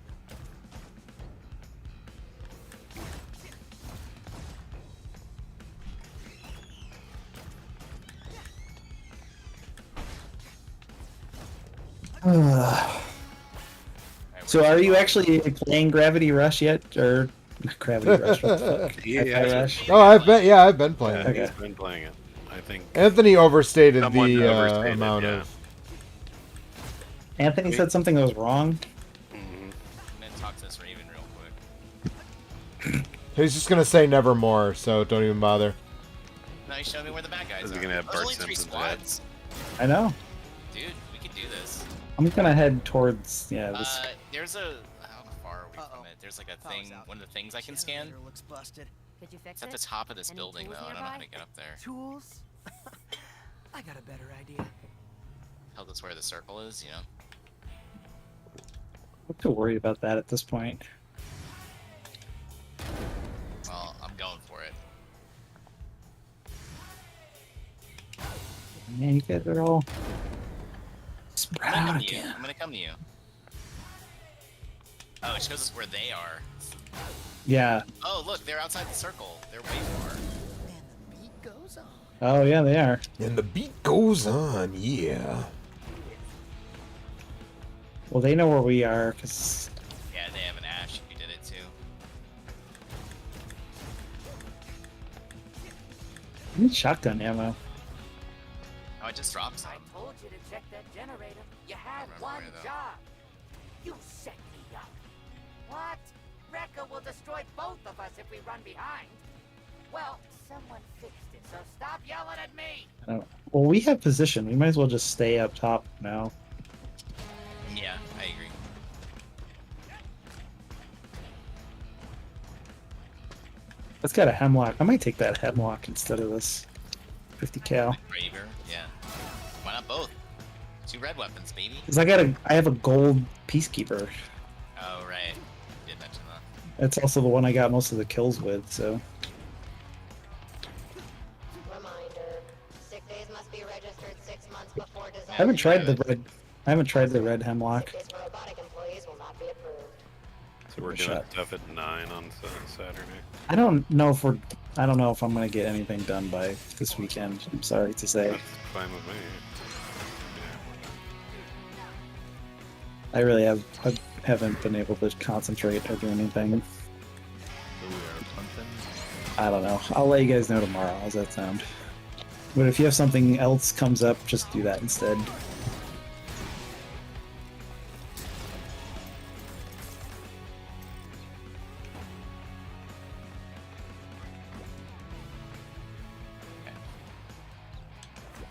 So are you actually playing Gravity Rush yet? Or Gravity Rush? What the fuck? Yeah, Hi-Fi yeah. Rush? Oh, I've been playing. Yeah, it. he's been playing it. I think Anthony overstated someone the overstated, amount yeah. of. Anthony said something was wrong. Mhm. I'm gonna talk to this Raven real quick. He's just gonna say nevermore, so don't even bother. No, you showed me where the bad guys Is are. he gonna have There's Bart only 3 Simpson's squads. I know. Dude, we could do this. I'm gonna head towards this. There's a how far are we from it? There's like a thing, one of the things I can scan. Generator looks busted. Could you fix It's at it? the top of this Any building tools though. I don't know how nearby? to get up there. Tools? I got a better idea. Tell this where the circle is, you know? What to worry about that at this point? Well, I'm going for it. Man, you guys are all I'm spread gonna out come to you. again. I'm gonna come to you. Oh, it shows us where they are. Yeah. Oh, look, they're outside the circle. They're way far. And the beat goes on. Oh yeah, they are. And the beat goes on, yeah. Well, they know where we are because Yeah, they have an Ash who did it too. I need shotgun ammo. Oh, I just dropped some. I told you to check that generator. You had remember one where, though. job. You set me up. What? Rekka will destroy both of us if we run behind. Well, someone fixed it, so stop yelling at me. I don't. Well, we have position. We might as well just stay up top now. Yeah, I agree. Let's get a hemlock. I might take that hemlock instead of this 50 cal. Braver, yeah. Why not both? 2 red weapons, baby. Cause I have a gold peacekeeper. Oh, right. You did mention that. That's also the one I got most of the kills with. So Reminder: sick days must be registered 6 months before design. I haven't tried the red. I haven't tried the red hemlock. Sick days for robotic employees will not be approved. So we're doing Shot. stuff at 9 on Saturday. I don't know if we're. I don't know if I'm gonna get anything done by this weekend. I'm sorry to say. That's fine with me. I really haven't been able to concentrate or do anything. So we are punting. I don't know. I'll let you guys know tomorrow. How's that sound? But if you have something else comes up, just do that instead.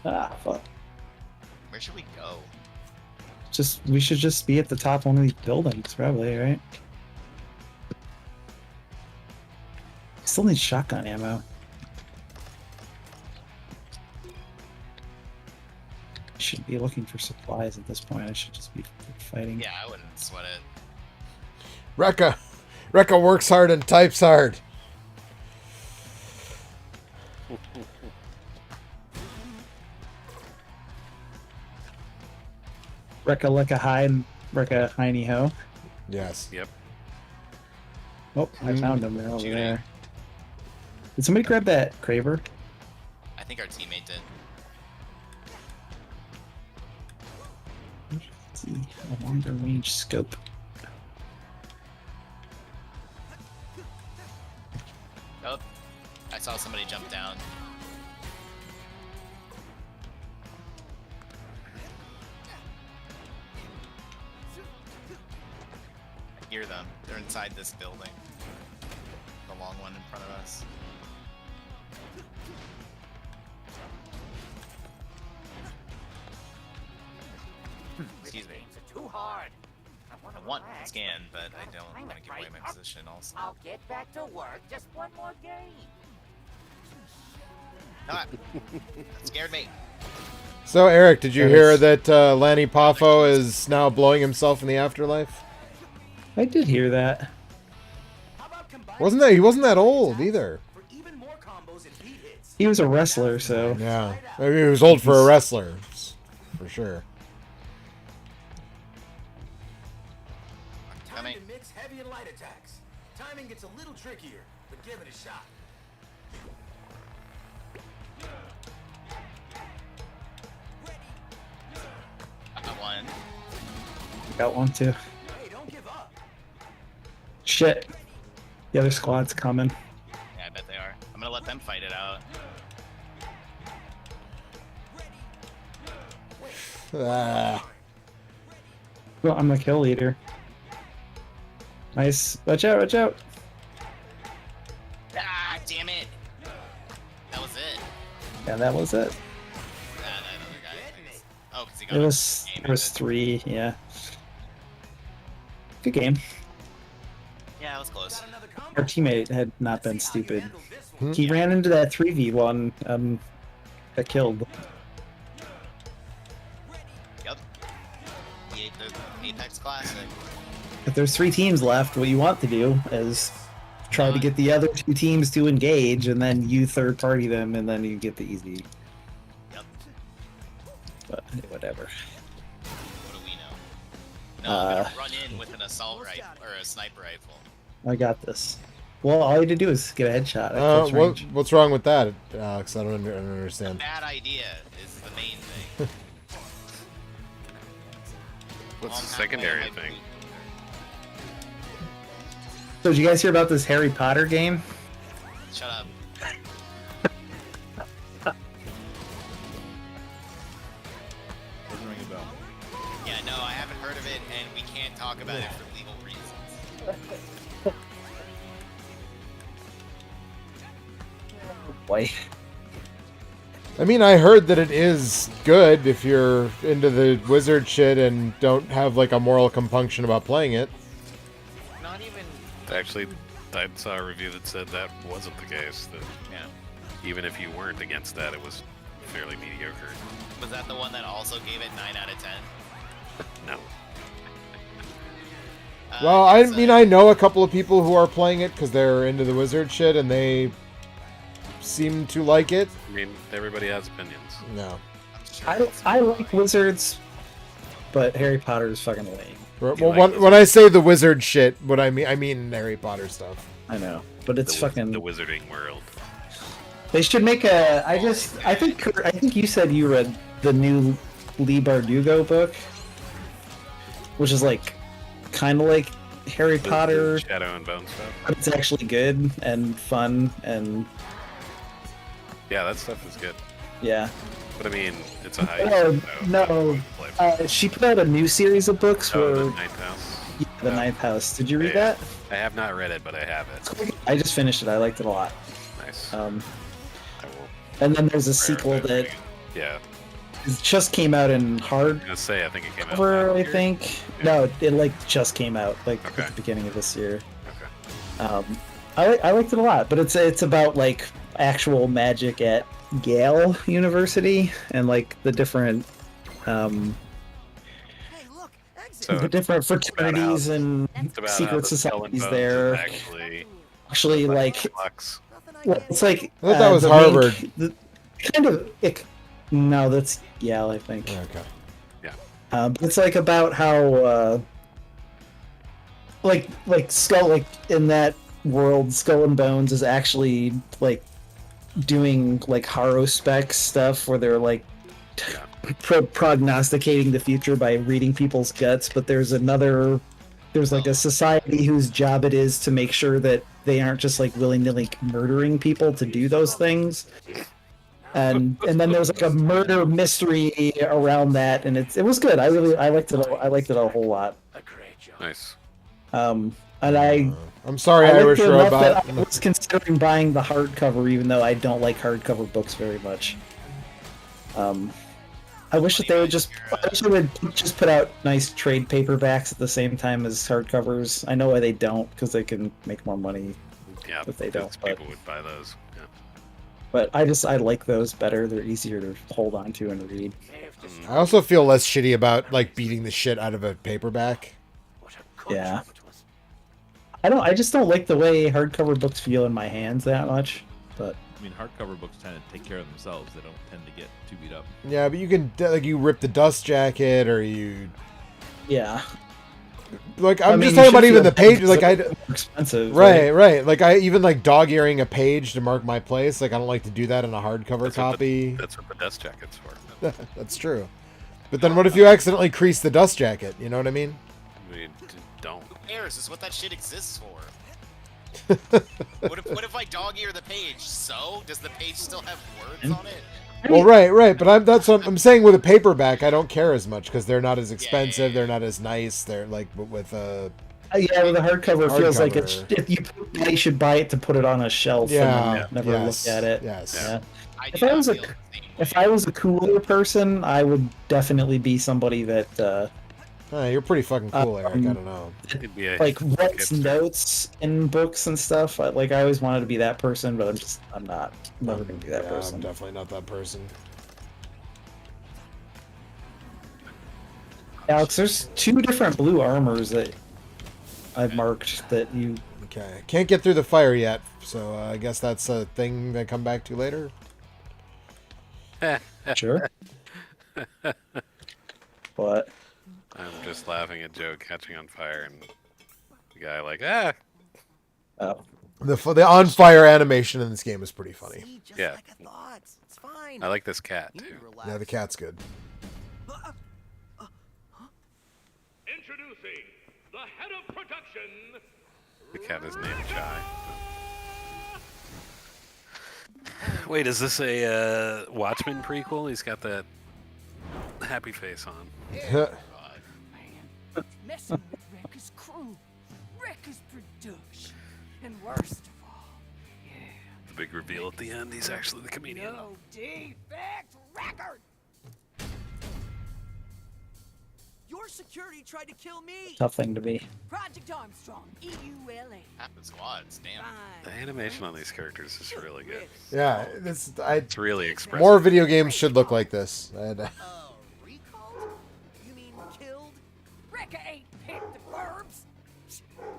Ah, fuck. Where should we go? We should just be at the top of one of these buildings, probably, right? Still need shotgun ammo. Shouldn't be looking for supplies at this point. I should just be fighting. Yeah, I wouldn't sweat it. Rekka works hard and types hard. Rekka Lekka High and Rekka Hiney Ho. Yes. Yep. Oh, I found them. They're over Shooting. there. Did somebody grab that Craver? I think our teammate did. Let's see, a longer range scope. Oh, I saw somebody jump down. I hear them. They're inside this building. The long one in front of us. Excuse me. Too hard. I want scan, but I don't want to give away my position also. I'll get back to work. Just one more game. Ah, that scared me. So, Eric, did you hear that Lanny Poffo is now blowing himself in the afterlife? I did hear that. He wasn't that old either. He was a wrestler, so Yeah, I mean, he was old for a wrestler, for sure. Time to mix heavy and light attacks. Timing gets a little trickier, but give it a shot. I got one. got one too. Hey, don't give up. Shit. The other squad's coming. Yeah, I bet they are. I'm gonna let them fight it out. Ah. Well, I'm the kill leader. Nice. Watch out, watch out. Ah, damn it! That was it. Yeah, that was it. That other guy. Oh, because he got It was 3, yeah. Good game. Yeah, it was close. Our teammate had not been stupid. He ran into that 3v1, got killed. Yep. He ate the Apex Classic. If there's 3 teams left, what you want to do is try to get the other 2 teams to engage, and then you third party them, and then you get the easy. Yep. But whatever. What do we know? No, I'm gonna run in with an assault rifle or a sniper rifle. I got this. Well, all you had to do is get a headshot. At close range. What's wrong with that, Alex? I don't understand. Bad idea is the main thing. What's the secondary thing? So did you guys hear about this Harry Potter game? Shut up. Doesn't ring a bell. Yeah, no, I haven't heard of it, and we can't talk about it for legal reasons. Boy. I mean, I heard that it is good if you're into the wizard shit and don't have like a moral compunction about playing it. Not even. Actually, I saw a review that said that wasn't the case. That Yeah. even if you weren't against that, it was fairly mediocre. Was that the one that also gave it 9 out of 10? No. Well, I mean, I know a couple of people who are playing it because they're into the wizard shit and they seem to like it. I mean, everybody has opinions. No. I like wizards, but Harry Potter is fucking lame. Well, when I say the wizard shit, what I mean Harry Potter stuff. I know, but it's fucking the wizarding world. They should make a. I think you said you read the new Lee Bardugo book, which is like kind of like Harry Potter. Shadow and Bone stuff. But it's actually good and fun and. Yeah, that stuff is good. Yeah. But I mean, it's a high. No. She put out a new series of books Oh, where. the Ninth House. Yeah, the Ninth House. Did you read that? I have not read it, but I have it. I just finished it. I liked it a lot. Nice. And then there's a sequel that Yeah. just came out in hard. I was gonna say, I think it came out. Cover, last I year. think. No, it like just came out like at the beginning of this year. Okay. I liked it a lot, but it's about like actual magic at Yale University and like the different the different fraternities and secret societies there. Actually, like well, it's like I thought that was the Harvard. Kind of. No, that's Yale, I think. Okay. Yeah. But it's like about how like Skull, like in that world, Skull and Bones is actually like doing like horospec stuff where they're like prognosticating the future by reading people's guts, but there's like a society whose job it is to make sure that they aren't just like willy-nilly murdering people to do those things. And then there was like a murder mystery around that, and it was good. I liked it. I liked it a whole lot. Nice. And I'm sorry, I liked Irish it enough Robot. that I was considering buying the hardcover, even though I don't like hardcover books very much. I wish that they would just put out nice trade paperbacks at the same time as hardcovers. I know why they don't, because they can make more money. Yeah, if they don't. People would buy those. Yeah. But I like those better. They're easier to hold on to and read. I also feel less shitty about like beating the shit out of a paperback. Yeah. I just don't like the way hardcover books feel in my hands that much. But I mean, hardcover books tend to take care of themselves. They don't tend to get too beat up. Yeah, but you can like you rip the dust jacket or you. Yeah. Like I'm just talking about even the page. Like expensive. Right. Like I even like dog earing a page to mark my place. Like I don't like to do that in a hardcover copy. That's what the dust jacket's for. That's true. But then what if you accidentally crease the dust jacket? You know what I mean? I mean, don't. Who cares? Is what that shit exists for. What if I dog ear the page? So does the page still have words on it? Well, right. But that's what I'm saying with a paperback. I don't care as much because they're not as expensive. They're not as nice. They're like with a. Yeah, with a hardcover feels like if you should buy it to put it on a shelf and never look at it. Yes. Yeah. If I was a cooler person, I would definitely be somebody that. You're pretty fucking cool, Eric. I don't know. Like writes notes in books and stuff. I always wanted to be that person, but I'm not. I'm never gonna be that person. I'm definitely not that person. Alex, there's 2 different blue armors that I've marked that you. Okay, can't get through the fire yet, so I guess that's a thing they come back to later. Sure. What? I'm just laughing at Joe catching on fire and the guy like, Oh. The on fire animation in this game is pretty funny. Yeah. Like I thought. It's fine. I like this cat too. Yeah, the cat's good. Introducing the head of production. The cat is named Chai. Wait, is this a Watchmen prequel? He's got that happy face on. Messing with Rekka's crew, Rekka's production, and worst of all, The big reveal at the end, he's actually the comedian. no defect record. Your security tried to kill me. Tough thing to be. Project Armstrong, EULA. Half the squads, damn. The animation on these characters is really good. Yeah, It's really expressive. More video games should look like this. Recalled? You mean killed? Rekka ain't picked the verbs.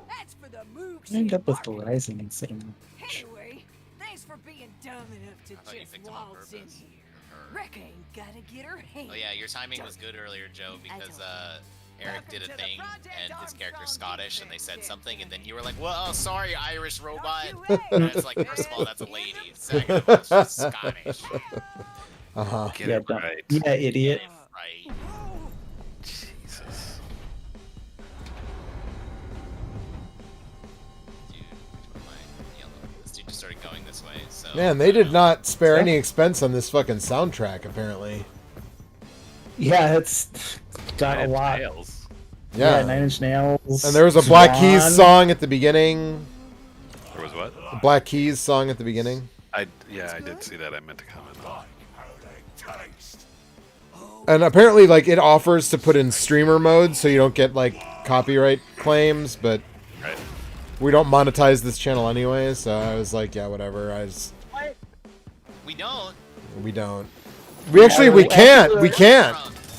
That's for the mooks. I end up with Verizon and saying. Anyway, thanks for being dumb enough to thought you just picked him on waltz in purpose. here. Rekka ain't gotta get her hand. Oh yeah, your timing was good earlier, Joe, because Eric did a thing and his character's Scottish and they said something and then you were like, well, oh, sorry, Irish robot. And it's like, first of all, that's a lady. Second of all, she's Scottish. Get it right. Yeah, idiot. Right. Jesus. This dude just started going this way, so... Man, they did not spare any expense on this fucking soundtrack, apparently. Yeah, it's got a lot. Yeah. 9 Inch Nails. And there was a Black Keys song at the beginning. There was what? A Black Keys song at the beginning. I did see that. I meant to comment on it. And apparently, like, it offers to put in streamer mode so you don't get, like, copyright claims, but we don't monetize this channel anyway, so I was like, yeah, whatever. We don't. We don't. We can't. We can't.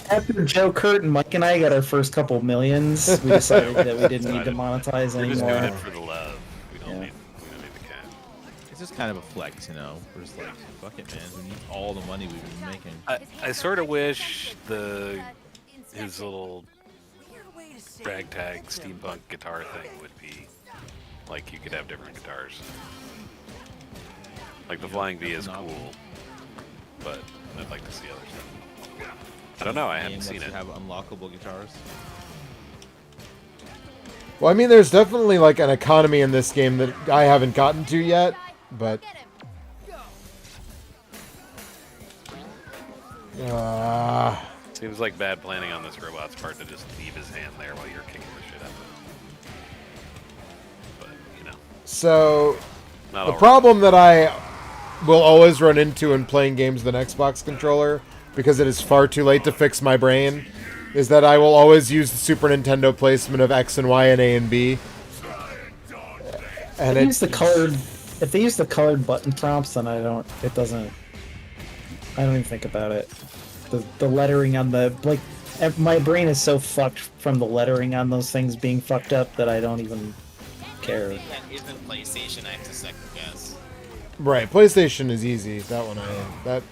After Joe, Kurt, and Mike and I got our first couple millions, we decided that we didn't need to monetize We're just doing anymore. it for the love. We don't need the cat. It's just kind of a flex, you know. We're just like, fuck it, man. We need all the money we've been making. I sort of wish his little ragtag steampunk guitar thing would be like you could have different guitars. Like the You know, flying V that's is novel. cool, but I'd like to see other stuff. I don't know. I haven't Game seen lets it. you have unlockable guitars. Well, I mean, there's definitely like an economy in this game that I haven't gotten to yet, but Seems like bad planning on this robot's part to just leave his hand there while you're kicking the shit out of it. But you know, so not the all problem that I will always run into in playing games with an Xbox controller, because it is far too late to fix my brain, is that I will always use the Super Nintendo placement of X and Y and A and B. And If they use the colored button prompts, then I don't even think about it. The lettering on the, like, my brain is so fucked from the lettering on those things being fucked up that I don't even care. That isn't PlayStation. I have to second guess. Right, PlayStation is easy. That one that.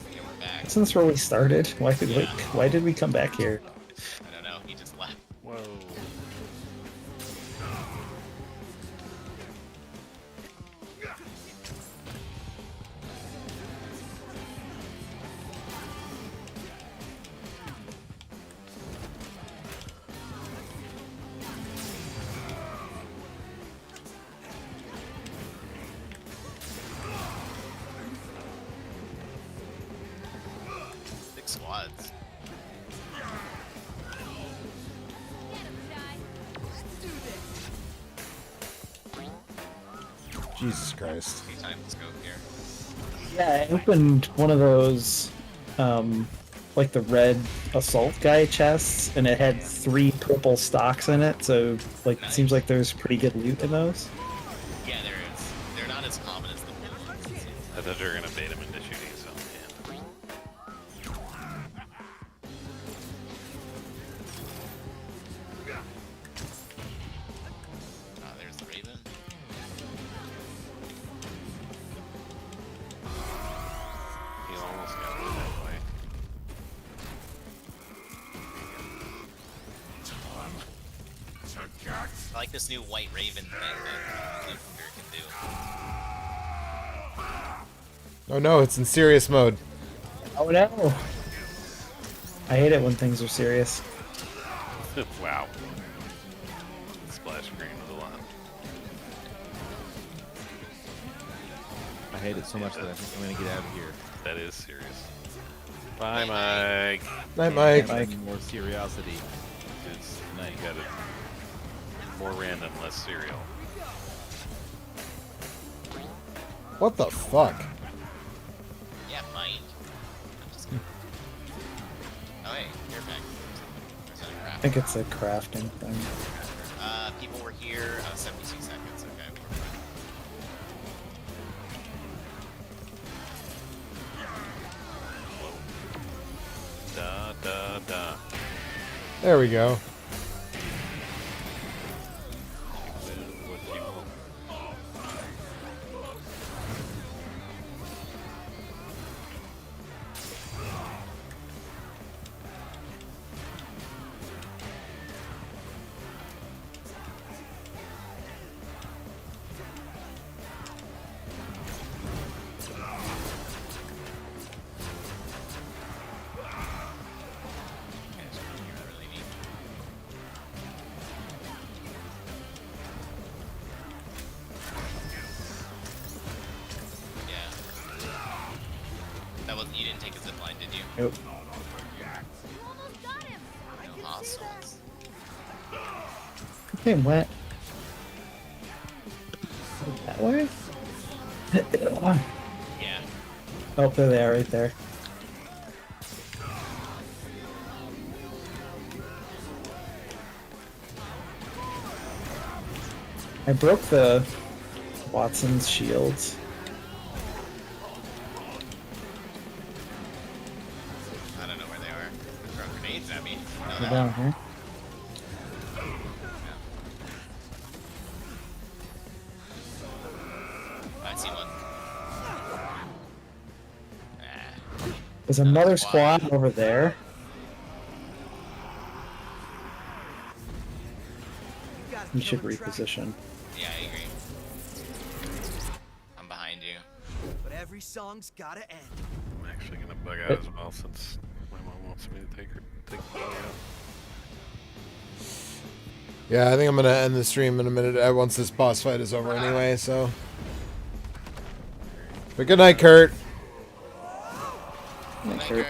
Okay, we're back. Isn't this where we started? Why did we come back here? I don't know. He just left. Whoa. Big squads. Jesus Christ. Okay, time to scope here. Yeah, I opened one of those, like the red assault guy chests, and it had 3 purple stocks in it, so, like, it seems like there's pretty good loot in those. Yeah, there is. They're not as common as the blue ones. I thought you were gonna bait him into shooting his own hand. Ah, there's the Raven. He almost got it that way. I like this new white Raven thing that Clifford can do. Oh no, it's in serious mode. Oh no! I hate it when things are serious. Wow. Splash screen was a lot. I hate it so much that I think I'm gonna get out of here. That is serious. Bye, Mike. Night, Mike. I need more seriosity. It's night. Got it. More random, less serial. What the fuck? Yeah, mind. I'm just kidding. Oh, hey, you're back. There's another I crap. think it's a crafting thing. People were here. 76 seconds. Okay. Da da da. There we go. That was you didn't take a zip line, did you? Nope. No hostiles. Okay, what? That way? Yeah. Oh, there they are, right there. I broke the Watson's shields. I don't know where they are. They're throwing grenades at me. No, They're no. down here. I see one. There's another squad over there. You should reposition. Yeah, I agree. song's gotta end. I'm actually gonna bug out as well since my mom wants me to take the dog out. Yeah, I think I'm gonna end the stream in a minute once this boss fight is over anyway, so. But good night, Kurt. Good night, Kurt.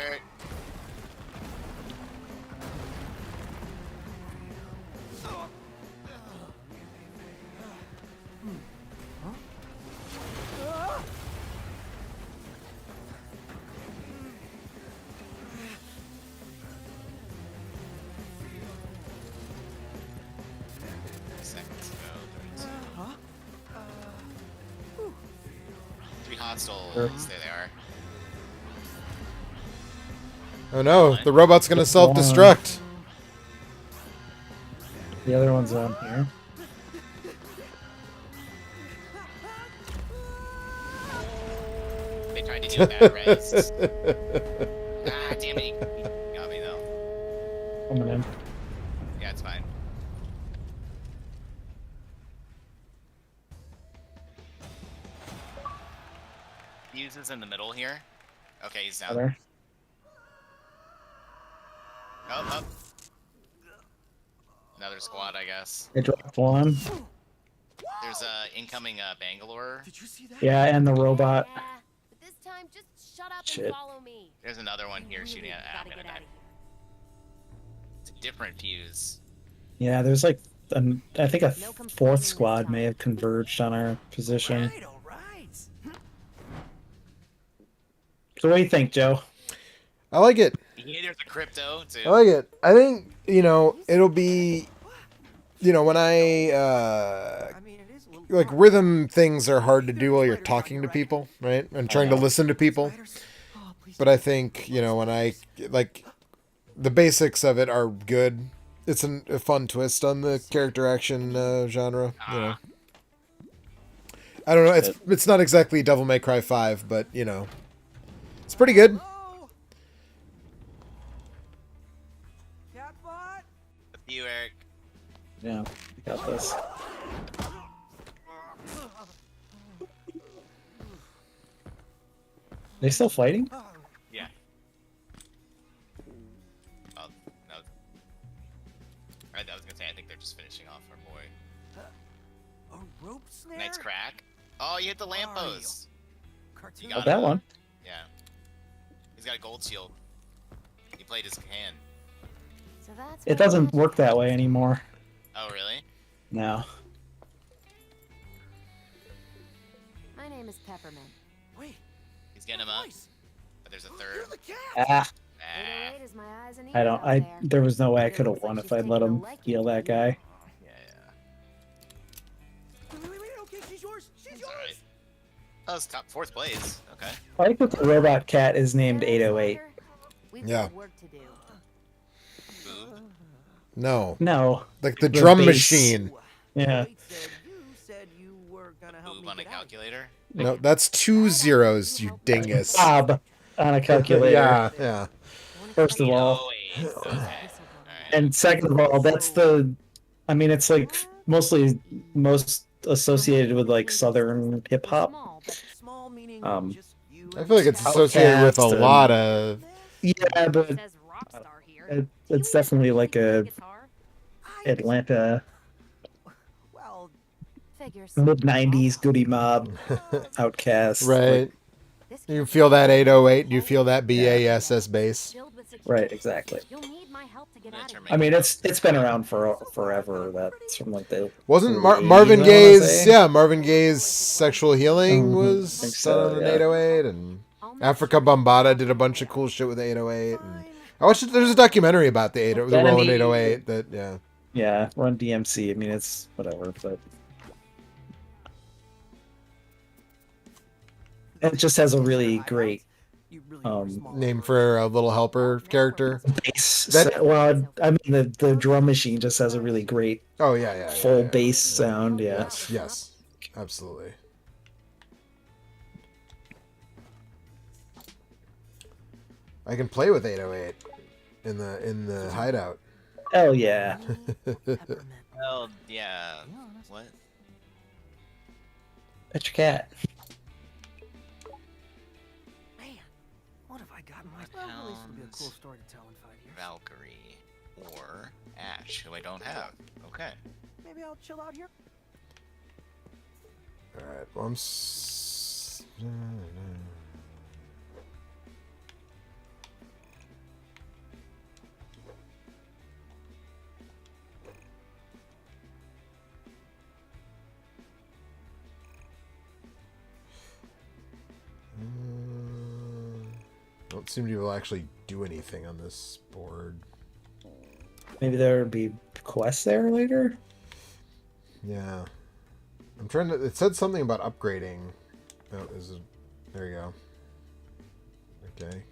Seconds ago, 3 hostiles. There they are. Oh no, the robot's gonna self-destruct. The other one's on here. They tried to do bad res. Ah, damn it. You got me though. Coming in. Yeah, it's fine. Fuse is in the middle here. Okay, he's down. Other. Oh. Another squad, I guess. They dropped one. There's incoming Bangalore. Did you see that? Yeah, and the robot. Yeah, but this time just shut up Shit. and follow me. There's another one here shooting at. I'm Gotta gonna get die. out of here. It's a different fuse. Yeah, there's like, I think a fourth squad may have converged on our position. Alright, alright. So what do you think, Joe? I like it. Yeah, there's a crypto too. I like it. I think, it'll be, when I mean, it is a little like rhythm things are hard to do while you're talking to people, right? And trying to listen to people. Oh, please. But I think, when I, like, the basics of it are good. It's a fun twist on the character action genre, I don't know. It's not exactly Devil May Cry 5, but, it's pretty good. Hello? Catbot? You, Eric. Yeah, we got this. They still fighting? Yeah. Oh, no. I was gonna say, I think they're just finishing off our boy. A rope snare? Nice crack. Oh, you hit the lamppost. Cartoon. You Oh, got that it. one. Yeah. He's got a gold shield. He played his hand. So that's It doesn't work that way anymore. Oh, really? No. My name is Peppermint. Wait, He's getting him up. voice. But there's a You're third. the cat. Ah, Ah. 808 is my eyes and ears I don't. out I there. there was no way I It could have looks like won she's if I'd let taking a him liking heal to that you. guy. Yeah. Wait, okay, she's yours. She's It's yours. alright. Oh, it's top 4th place. Okay. I like that the robot cat is named 808. We've Yeah. got work to do. Boo. No. No. Like the The drum bass. machine. Yeah. Wait, said you were gonna help Boob me on a get out of here. calculator. No, that's 2 zeros, you dingus. Bob on a calculator. Yeah. First of all, 808. Okay. Alright. and second of all, that's the. I mean, it's like mostly most associated with like southern hip hop. Small, but Small meaning Um, just you I feel like it's associated with a Outcast and- lot of. Yeah, but it says Rockstar here. it's definitely like a Guitar? Atlanta Well, Figures. mid '90s Goody Mob Outcast. Right. This You feel that 808, you feel that BASS bass. filled with Right, security. exactly. You'll need my help to get out of here. I mean, it's been around for forever. That's from like the Wasn't early Marvin 80s, I wanna Gaye's, say. yeah, Marvin Gaye's Sexual Healing Mhm, was think done so, on an yeah. 808, and Africa Bombata did a bunch of cool shit with the 808. And I watched it, there's a documentary about the 808, the Roland Enemy. 808 that, yeah. Yeah, Run DMC. I mean, it's whatever, but it just has a really great you really are um small. Name for a little helper character. bass. That- Well, I mean, the drum machine just has a really great Oh, yeah. full bass sound. Yeah. Yes, absolutely. I can play with 808 in the hideout. Hell yeah. Well, yeah. What? Pet your cat. Well, at least it'll be a cool Hounds, story to tell in 5 years. Valkyrie, or Ash, who I don't have. Okay. Maybe I'll chill out here. Alright, well, I'm... don't seem to be able to actually do anything on this board. Maybe there would be quests there later. Yeah. I'm trying to... It said something about upgrading. Oh, there you go. Okay.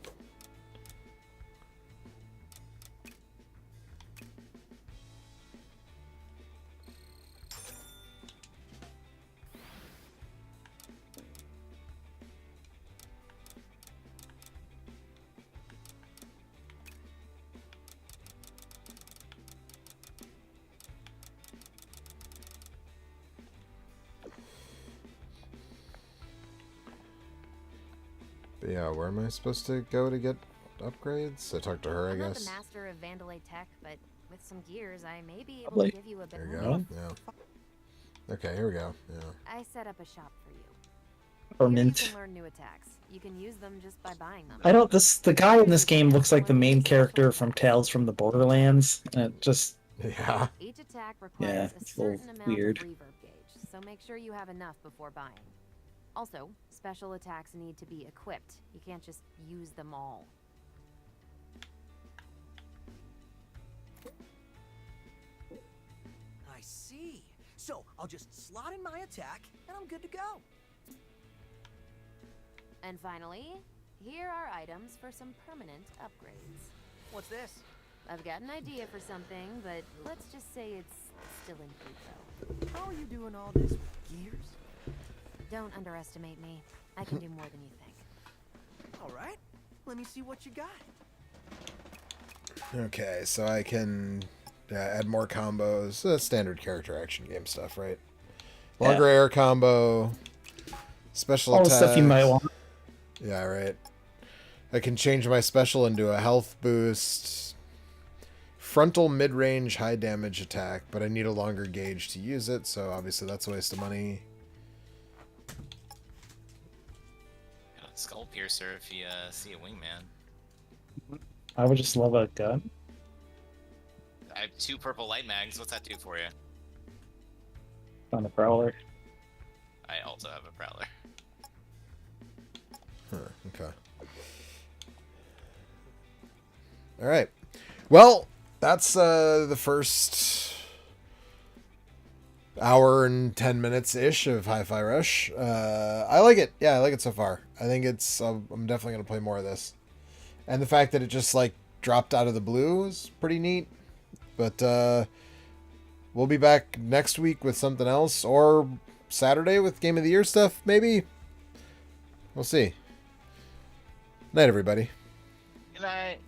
But yeah, where am I supposed to go to get upgrades? I talked to her, I I'm not guess. the master of Vandalay tech, but with some gears, I may be able Probably. to give you a bit There you more. go. Yeah. Okay, here we go. Yeah. I set up a shop for you. Or Here you mint. can learn new attacks. You can use them just by buying them. I don't. The guy in this game looks like the main character from Tales from the Borderlands. Just Yeah. Each attack Yeah, requires a it's a little certain amount weird. of reverb gauge, so make sure you have enough before buying. Also, special attacks need to be equipped. You can't just use them all. I see. So I'll just slot in my attack, and I'm good to go. And finally, here are items for some permanent upgrades. What's this? I've got an idea for something, but let's just say it's still in preview. How are you doing all this with gears? Don't underestimate me. I can do more than you think. All right. Let me see what you got. Okay, so I can add more combos. Standard character action game stuff, right? Longer air combo. Special all the attacks. stuff you might want. Yeah, right. I can change my special into a health boost. Frontal mid-range high damage attack, but I need a longer gauge to use it, so obviously that's a waste of money. Skull Piercer if you see a wingman. I would just love a gun. I have 2 purple light mags. What's that do for you? On a prowler. I also have a prowler. Huh, okay. Alright. Well, that's the first hour and 10 minutes-ish of Hi-Fi Rush. I like it. Yeah, I like it so far. I think it's... I'm definitely going to play more of this. And the fact that it just, like, dropped out of the blue is pretty neat. But we'll be back next week with something else. Or Saturday with Game of the Year stuff, maybe? We'll see. Night, everybody. Good night.